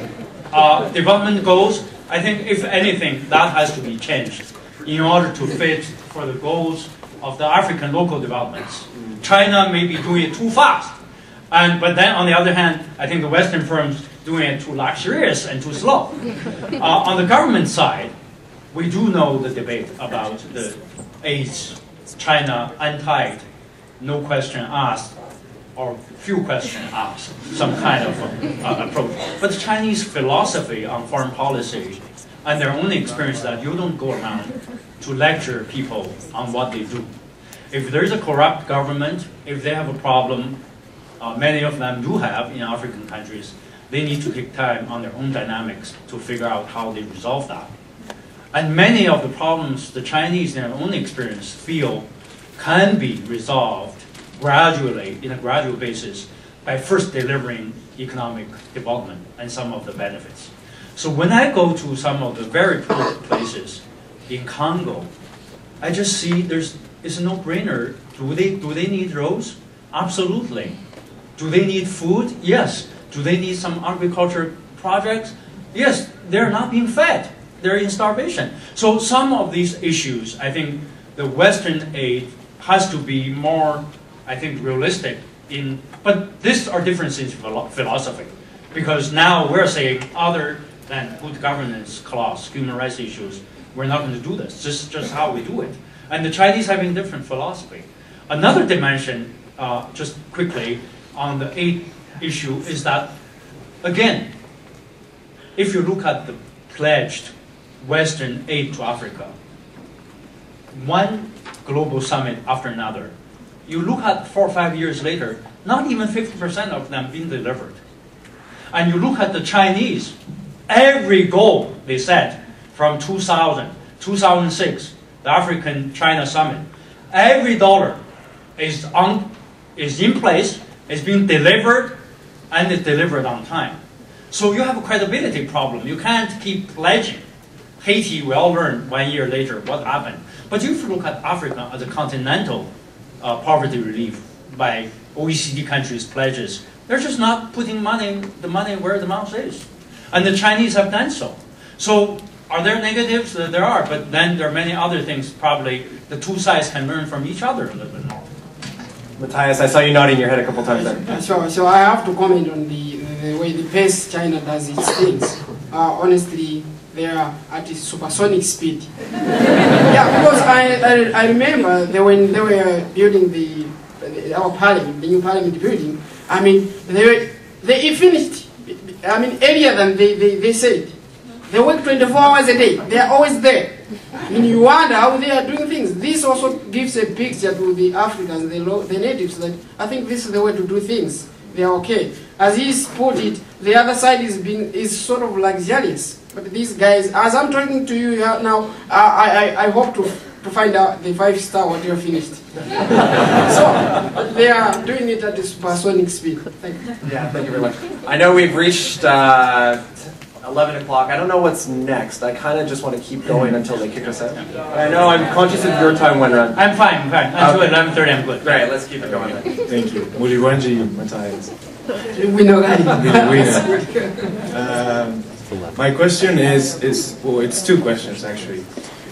development goals. I think, if anything, that has to be changed in order to fit for the goals of the African local developments. China may be doing it too fast, but then on the other hand, I think the Western firms doing it too luxurious and too slow. On the government side, we do know the debate about the AIDS, China untied, no question asked, or few questions asked, some kind of approach. But the Chinese philosophy on foreign policy and their own experience that you don't go around to lecture people on what they do. If there's a corrupt government, if they have a problem, many of them do have in African countries, they need to take time on their own dynamics to figure out how they resolve that. And many of the problems the Chinese, in their own experience, feel can be resolved gradually, in a gradual basis, by first delivering economic development and some of the benefits. So when I go to some of the very poor places in Congo, I just see it's a no-brainer. Do they need roads? Absolutely. Do they need food? Yes. Do they need some agriculture projects? Yes, they're not being fed. They're in starvation. So some of these issues, I think the Western aid has to be more, I think, realistic but these are differences in philosophy. Because now we're saying, other than good governance clause, human rights issues, we're not going to do this. This is just how we do it. And the Chinese having different philosophy. Another dimension, just quickly, on the aid issue is that, again, if you look at the pledged Western aid to Africa, one global summit after another. You look at 4 or 5 years later, not even 50% of them being delivered. And you look at the Chinese, every goal they set from 2000, 2006, the African-China Summit, every dollar is in place, is being delivered, and is delivered on time. So you have a credibility problem. You can't keep pledging. Haiti, we all learned 1 year later what happened. But if you look at Africa as a continental poverty relief by OECD countries' pledges, they're just not putting the money where the mouth is. And the Chinese have done so. So are there negatives? There are, but then there are many other things probably the two sides can learn from each other a little bit more. Matthias, I saw you nodding your head a couple times there. So I have to comment on the way the pace China does its things. Honestly, they are at a supersonic speed. Yeah, because I remember when they were building our parliament, the new parliament building. I mean, they finished. I mean, earlier than they said. They work 24 hours a day. They are always there. I mean, you wonder how they are doing things. This also gives a picture to the Africans, the natives, that I think this is the way to do things. They are okay. As he's put it, the other side is sort of luxurious. But these guys, as I'm talking to you now, I hope to find out the 5-star whatever finished. So they are doing it at a supersonic speed. Thank you. Yeah, thank you very much. I know we've reached 11 o'clock. I don't know what's next. I kind of just want to keep going until they kick us out. I know I'm conscious of your time, Wenran. I'm fine. Until 11:30, I'm good. Great, let's keep it going then. Thank you. Muliwanji Matthias. We know that. My question is well, it's two questions actually.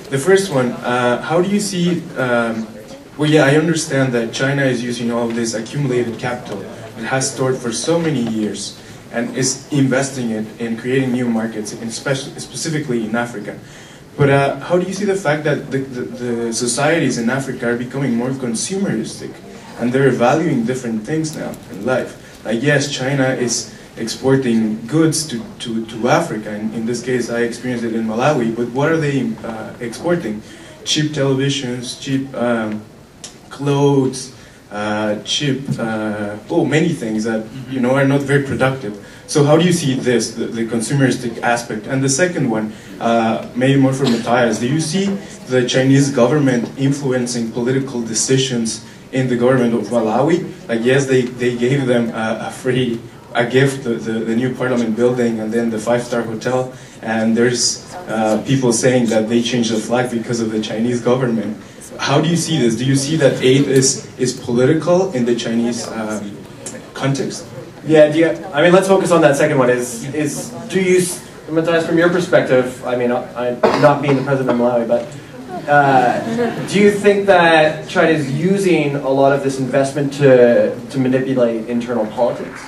The first one, how do you see, well yeah, I understand that China is using all of this accumulated capital it has stored for so many years and is investing it in creating new markets, specifically in Africa. But how do you see the fact that the societies in Africa are becoming more consumeristic and they're valuing different things now in life? Like yes, China is exporting goods to Africa, and in this case I experienced it in Malawi, but what are they exporting? Cheap televisions, cheap clothes, cheap, many things that are not very productive. So how do you see this, the consumeristic aspect? And the second one, maybe more for Matthias, do you see the Chinese government influencing political decisions in the government of Malawi? Like yes, they gave them a gift, the new parliament building and then the 5-star hotel, and there's people saying that they changed the flag because of the Chinese government. How do you see this? Do you see that aid is political in the Chinese context? Yeah, I mean, let's focus on that second one. Do you, Matthias, from your perspective, I mean, I'm not being the president of Malawi, but do you think that China is using a lot of this investment to manipulate internal politics?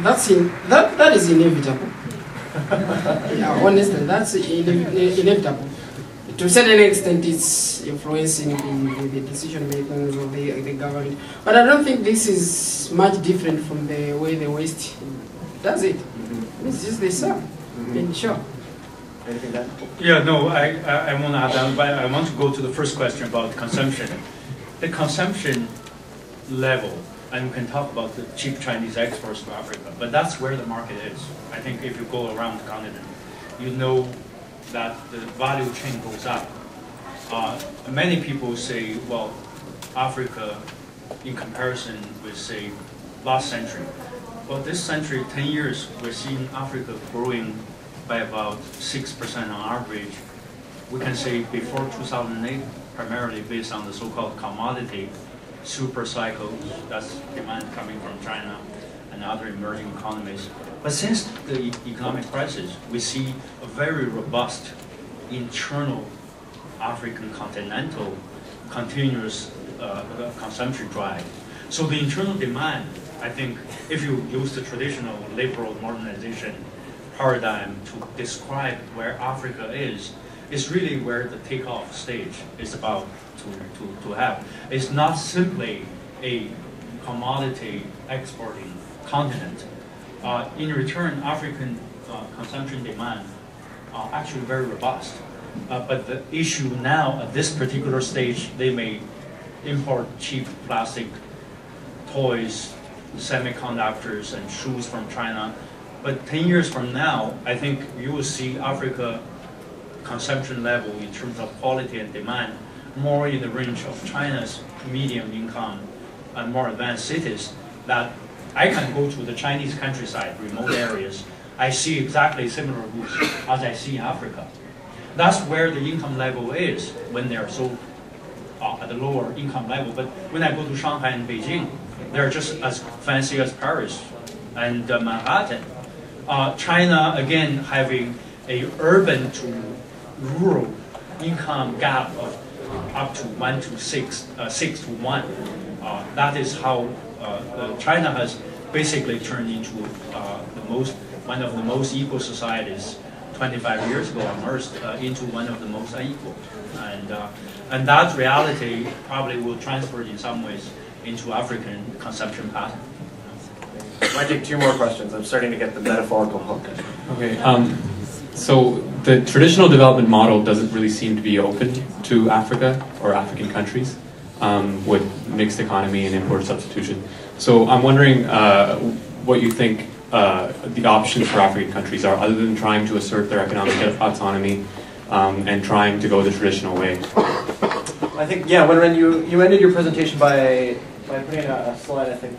That is inevitable. Yeah, honestly, that's inevitable. To a certain extent, it's influencing the decision makings of the government. But I don't think this is much different from the way the West does it. It's just the same. Sure. Anything that? Yeah, no, I won't add that, but I want to go to the first question about consumption. The consumption level, and we can talk about the cheap Chinese exports to Africa, but that's where the market is. I think if you go around the continent, you know that the value chain goes up. Many people say, well, Africa, in comparison with, say, last century, well, this century, 10 years, we're seeing Africa growing by about 6% on average. We can say before 2008, primarily based on the so-called commodity super cycle, that's demand coming from China and other emerging economies. But since the economic crisis, we see a very robust internal African continental continuous consumption drive. So the internal demand, I think, if you use the traditional liberal modernization paradigm to describe where Africa is really where the takeoff stage is about to have. It's not simply a commodity exporting continent. In return, African consumption demand are actually very robust. But the issue now, at this particular stage, they may import cheap plastic toys, semiconductors, and shoes from China. But 10 years from now, I think you will see Africa consumption level in terms of quality and demand more in the range of China's medium income and more advanced cities, that I can go to the Chinese countryside, remote areas, I see exactly similar goods as I see in Africa. That's where the income level is when they're so at the lower income level. But when I go to Shanghai and Beijing, they're just as fancy as Paris and Manhattan. China, again, having a urban to rural income gap of up to 1 to 6, 6 to 1. That is how China has basically turned into one of the most equal societies 25 years ago on Earth into one of the most unequal. And that reality probably will transfer in some ways into African consumption pattern. I might take 2 more questions. I'm starting to get the metaphorical hook. Okay, so the traditional development model doesn't really seem to be open to Africa or African countries with mixed economy and import substitution. So I'm wondering what you think the options for African countries are, other than trying to assert their economic autonomy and trying to go the traditional way. I think, yeah, when you ended your presentation by putting a slide, I think,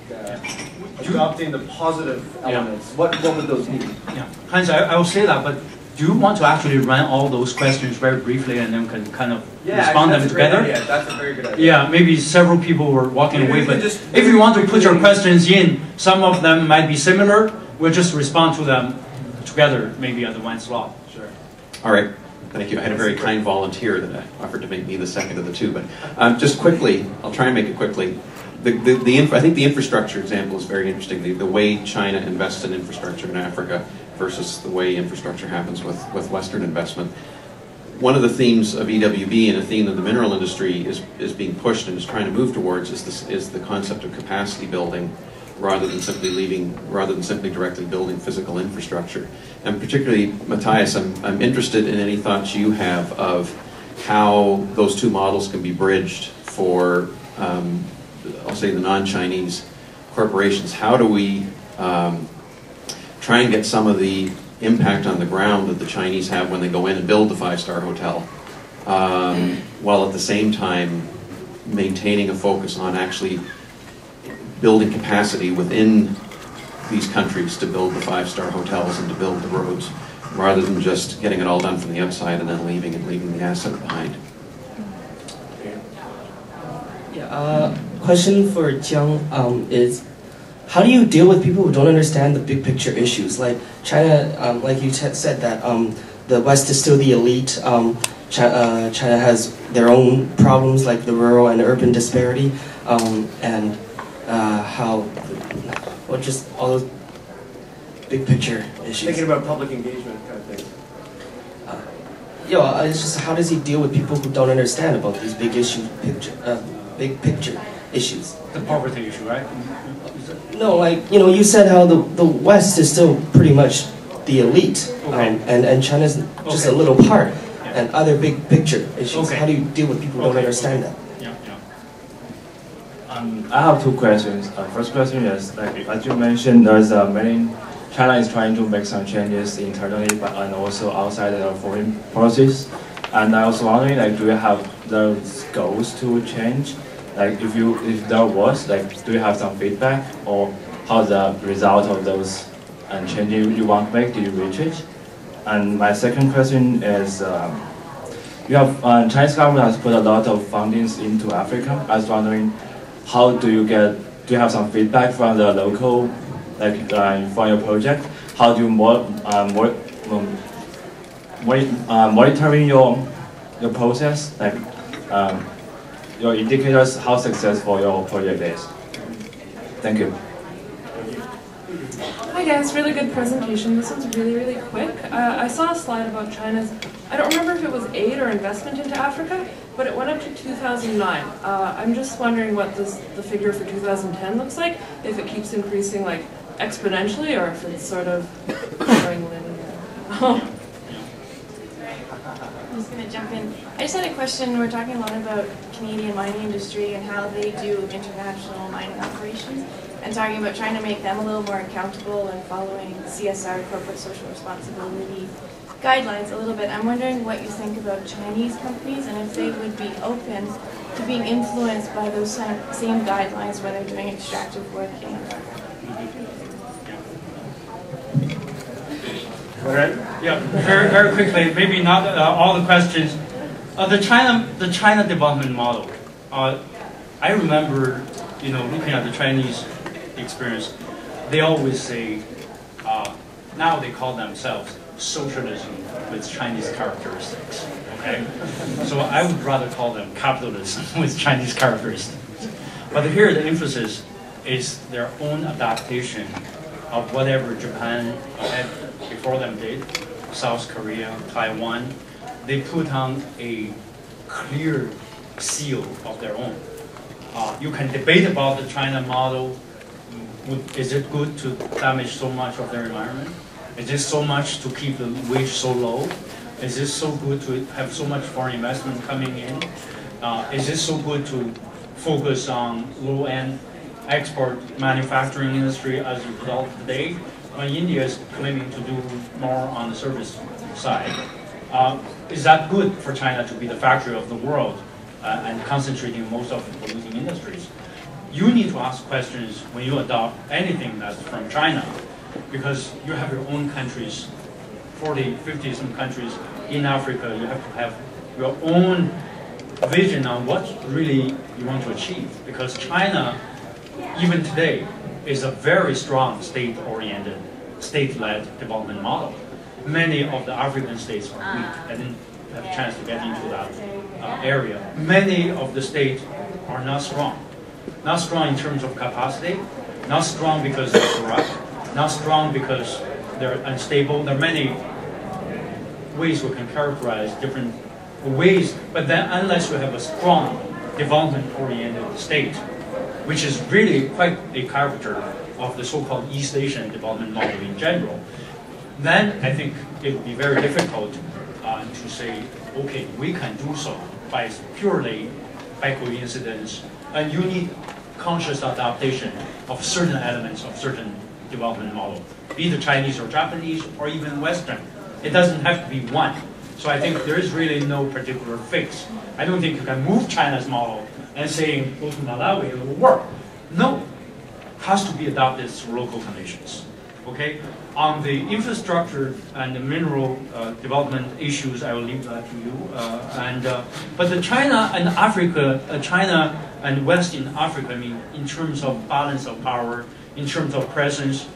adopting the positive elements. Yeah. What would those be? Yeah, Hans, I will say that, but do you want to actually run all those questions very briefly and then can kind of respond them together? Yeah, that's a very good idea. Yeah, maybe several people were walking away, but if you want to put your questions in, some of them might be similar. We'll just respond to them together, maybe at the one slot. Sure. All right. Thank you. I had a very kind volunteer that offered to make me the second of the 2. But just quickly, I'll try and make it quickly. I think the infrastructure example is very interesting. The way China invests in infrastructure in Africa versus the way infrastructure happens with Western investment. One of the themes of EWB and a theme that the mineral industry is being pushed and is trying to move towards is the concept of capacity building rather than simply directly building physical infrastructure. And particularly, Matthias, I'm interested in any thoughts you have of how those 2 models can be bridged for, I'll say, the non-Chinese corporations. How do we try and get some of the impact on the ground that the Chinese have when they go in and build the 5-star hotel, while at the same time maintaining a focus on actually building capacity within these countries to build the 5-star hotels and to build the roads, rather than just getting it all done from the outside and then leaving the asset behind. Yeah, question for Jiang is, how do you deal with people who don't understand the big picture issues? Like China, like you said that the West is still the elite. China has their own problems like the rural and urban disparity, and just all those big picture issues. Thinking about public engagement kind of thing. It's just, how does he deal with people who don't understand about these big big picture issues? The poverty issue, right? No, like, you said how the West is still pretty much the elite, okay. And China's just a little part, and other big picture issues. Okay. How do you deal with people who don't understand that? I have 2 questions. First question is, like, as you mentioned, there's China is trying to make some changes internally, and also outside the foreign policies. And I was wondering, like, do you have those goals to change? Like, if there was, like, do you have some feedback, or how the result of those changes you want to make, do you reach it? And my second question is, Chinese government has put a lot of fundings into Africa. I was wondering, how do you have some feedback from the local, like, for your project? How do you monitoring your process, like your indicators, how successful your project is? Thank you. Hi guys, really good presentation. This one's really, really quick. I saw a slide about China's, I don't remember if it was aid or investment into Africa, but it went up to 2009. I'm just wondering what the figure for 2010 looks like, if it keeps increasing like exponentially, or if it's sort of growing linear. I'm just going to jump in. I just had a question. We're talking a lot about Canadian mining industry and how they do international mining operations, and talking about trying to make them a little more accountable and following CSR, corporate social responsibility guidelines a little bit. I'm wondering what you think about Chinese companies and if they would be open to being influenced by those same guidelines when they're doing extractive work in Africa. Yeah, very quickly, maybe not all the questions. The China development model. I remember, looking at the Chinese experience, they always say, now they call themselves socialism with Chinese characteristics. Okay, so I would rather call them capitalism with Chinese characteristics. But here the emphasis is their own adaptation of whatever Japan had before them did, South Korea, Taiwan. They put on a clear seal of their own. You can debate about the China model. Is it good to damage so much of their environment? Is it so much to keep the wage so low? Is it so good to have so much foreign investment coming in? Is it so good to focus on low-end export manufacturing industry as a result today, when India is claiming to do more on the service side? Is that good for China to be the factory of the world and concentrating most of the polluting industries? You need to ask questions when you adopt anything that's from China, because you have your own countries, 40, 50 some countries in Africa. You have to have your own vision on what really you want to achieve, because China, even today, is a very strong state-oriented, state-led development model. Many of the African states are weak. I didn't have a chance to get into that area. Many of the states are not strong. Not strong in terms of capacity, not strong because they're corrupt, not strong because they're unstable. There are many ways we can characterize different ways, but then unless we have a strong development-oriented state, which is really quite a caricature of the so-called East Asian development model in general, then I think it would be very difficult to say, okay, we can do so purely by coincidence, and you need conscious adaptation of certain elements of certain development model, be it Chinese or Japanese or even Western. It doesn't have to be one. So I think there is really no particular fix. I don't think you can move China's model and saying, go to Malawi, it will work. No, it has to be adopted through local conditions. Okay? On the infrastructure and the mineral development issues, I will leave that to you. But the China and Africa, China and West in Africa, I mean, in terms of balance of power, in terms of presence,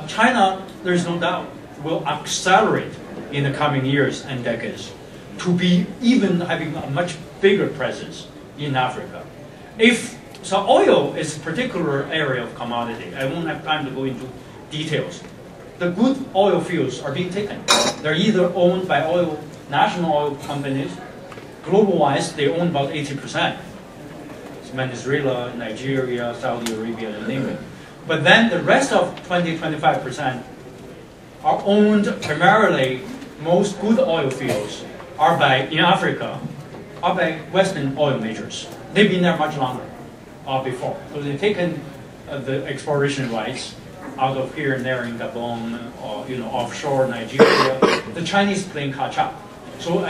China, there is no doubt, will accelerate in the coming years and decades to be even having a much bigger presence in Africa. So oil is a particular area of commodity. I won't have time to go into details. The good oil fields are being taken. They're either owned by national oil companies. Global-wise, they own about 80%. It's Venezuela, Nigeria, Saudi Arabia, and name it. But then the rest of 20-25% are owned primarily. Most good oil fields in Africa are by Western oil majors. They've been there much longer before. So they've taken the exploration rights out of here and there in Gabon, or offshore Nigeria. The Chinese playing catch up. So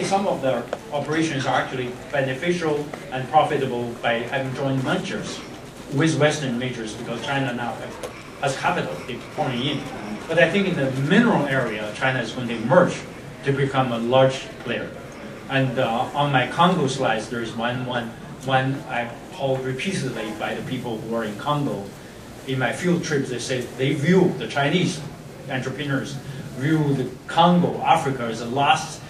some of their operations are actually beneficial and profitable by having joint ventures with Western majors, because China now has capital pouring in. But I think in the mineral area, China is going to emerge to become a large player. And on my Congo slides, there is one I called repeatedly by the people who are in Congo. In my field trips, they say they view the Chinese entrepreneurs view the Congo, Africa, as the last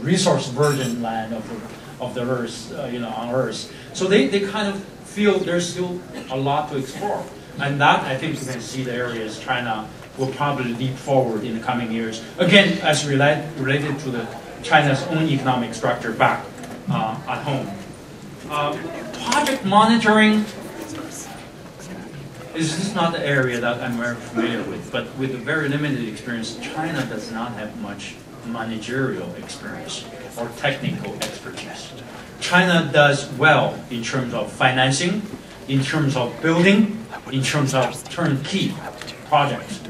resource virgin land of the earth, on Earth. So they kind of feel there's still a lot to explore. And that, I think you can see the areas China will probably leap forward in the coming years. Again, as related to China's own economic structure back at home. Project monitoring is not the area that I'm very familiar with, but with a very limited experience, China does not have much managerial experience or technical expertise. China does well in terms of financing, in terms of building, in terms of turnkey projects.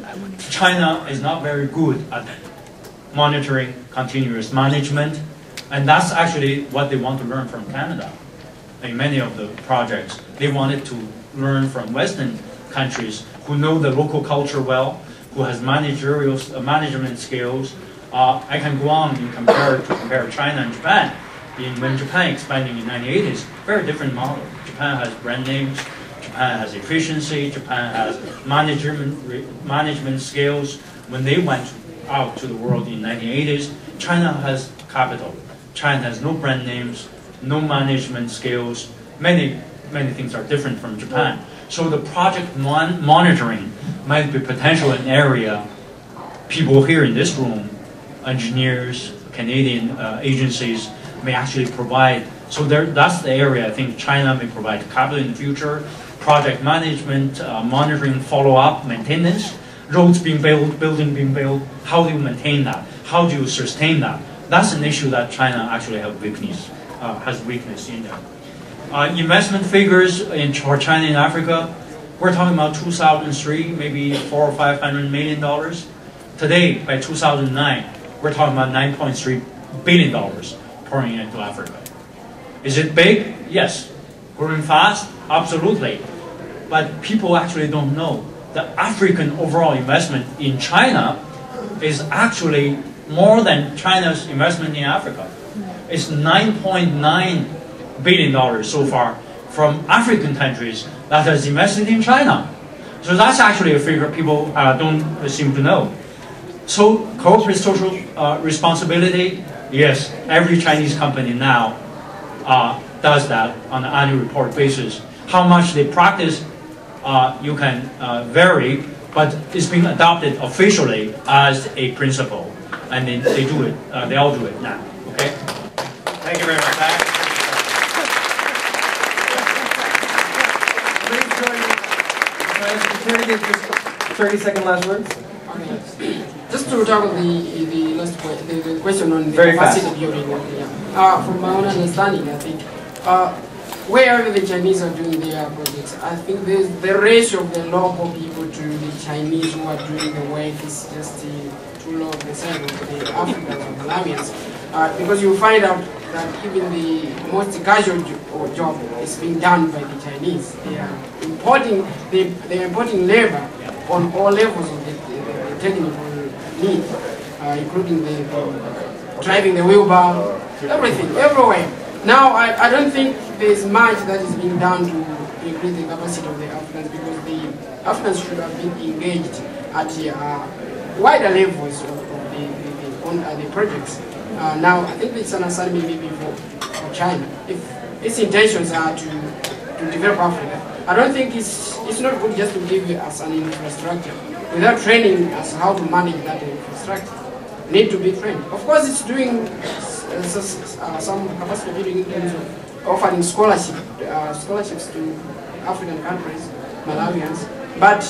China is not very good at monitoring, continuous management, and that's actually what they want to learn from Canada. In many of the projects, they wanted to learn from Western countries who know the local culture well, who has managerial management skills. I can go on and compare China and Japan. When Japan expanding in the 1980s, very different model. Japan has brand names, Japan has efficiency, Japan has management skills. When they went out to the world in the 1980s, China has capital. China has no brand names, no management skills. Many things are different from Japan. So the project monitoring might be potential an area people here in this room, engineers, Canadian agencies, may actually provide. So that's the area I think China may provide capital in the future. Project management, monitoring, follow-up, maintenance, roads being built, building being built. How do you maintain that? How do you sustain that? That's an issue that China actually has weakness in there. Investment figures for China in Africa, we're talking about 2003, maybe $400 or $500 million. Today, by 2009, we're talking about $9.3 billion pouring into Africa. Is it big? Yes. Growing fast? Absolutely. But people actually don't know the African overall investment in China is actually more than China's investment in Africa. It's $9.9 billion so far from African countries that has invested in China. So that's actually a figure people don't seem to know. So corporate social responsibility, yes, every Chinese company now does that on an annual report basis. How much they practice, you can vary, but it's being adopted officially as a principle, and they do it. They all do it now. Okay. Thank you very much. Please join me. 30-second last words. Okay. Just to tackle the last the question on the Very capacity fast. building. From my own understanding, I think wherever the Chinese are doing their projects, I think the ratio of the local people to the Chinese who are doing the work is just too low on the side of the Africans or Malawians. Because you find out that even the most casual job is being done by the Chinese. They are importing labor on all levels of the technical need, including the driving the wheelbarrow, everything, everywhere. Now, I don't think there's much that is being done to increase the capacity of the Africans, because the Africans should have been engaged at wider levels of the projects. Now, I think it's an assignment maybe for China. If its intentions are to develop Africa, I don't think it's not good just to give us an infrastructure without training us how to manage that infrastructure. Need to be trained. Of course, it's doing some capacity building in terms of offering scholarships to African countries, Malawians, but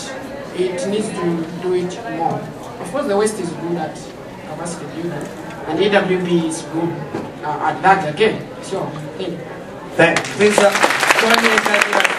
it needs to do it more. Of course, the West is good at capacity building, and EWB is good at that again. So, thank you. Please join me in thanking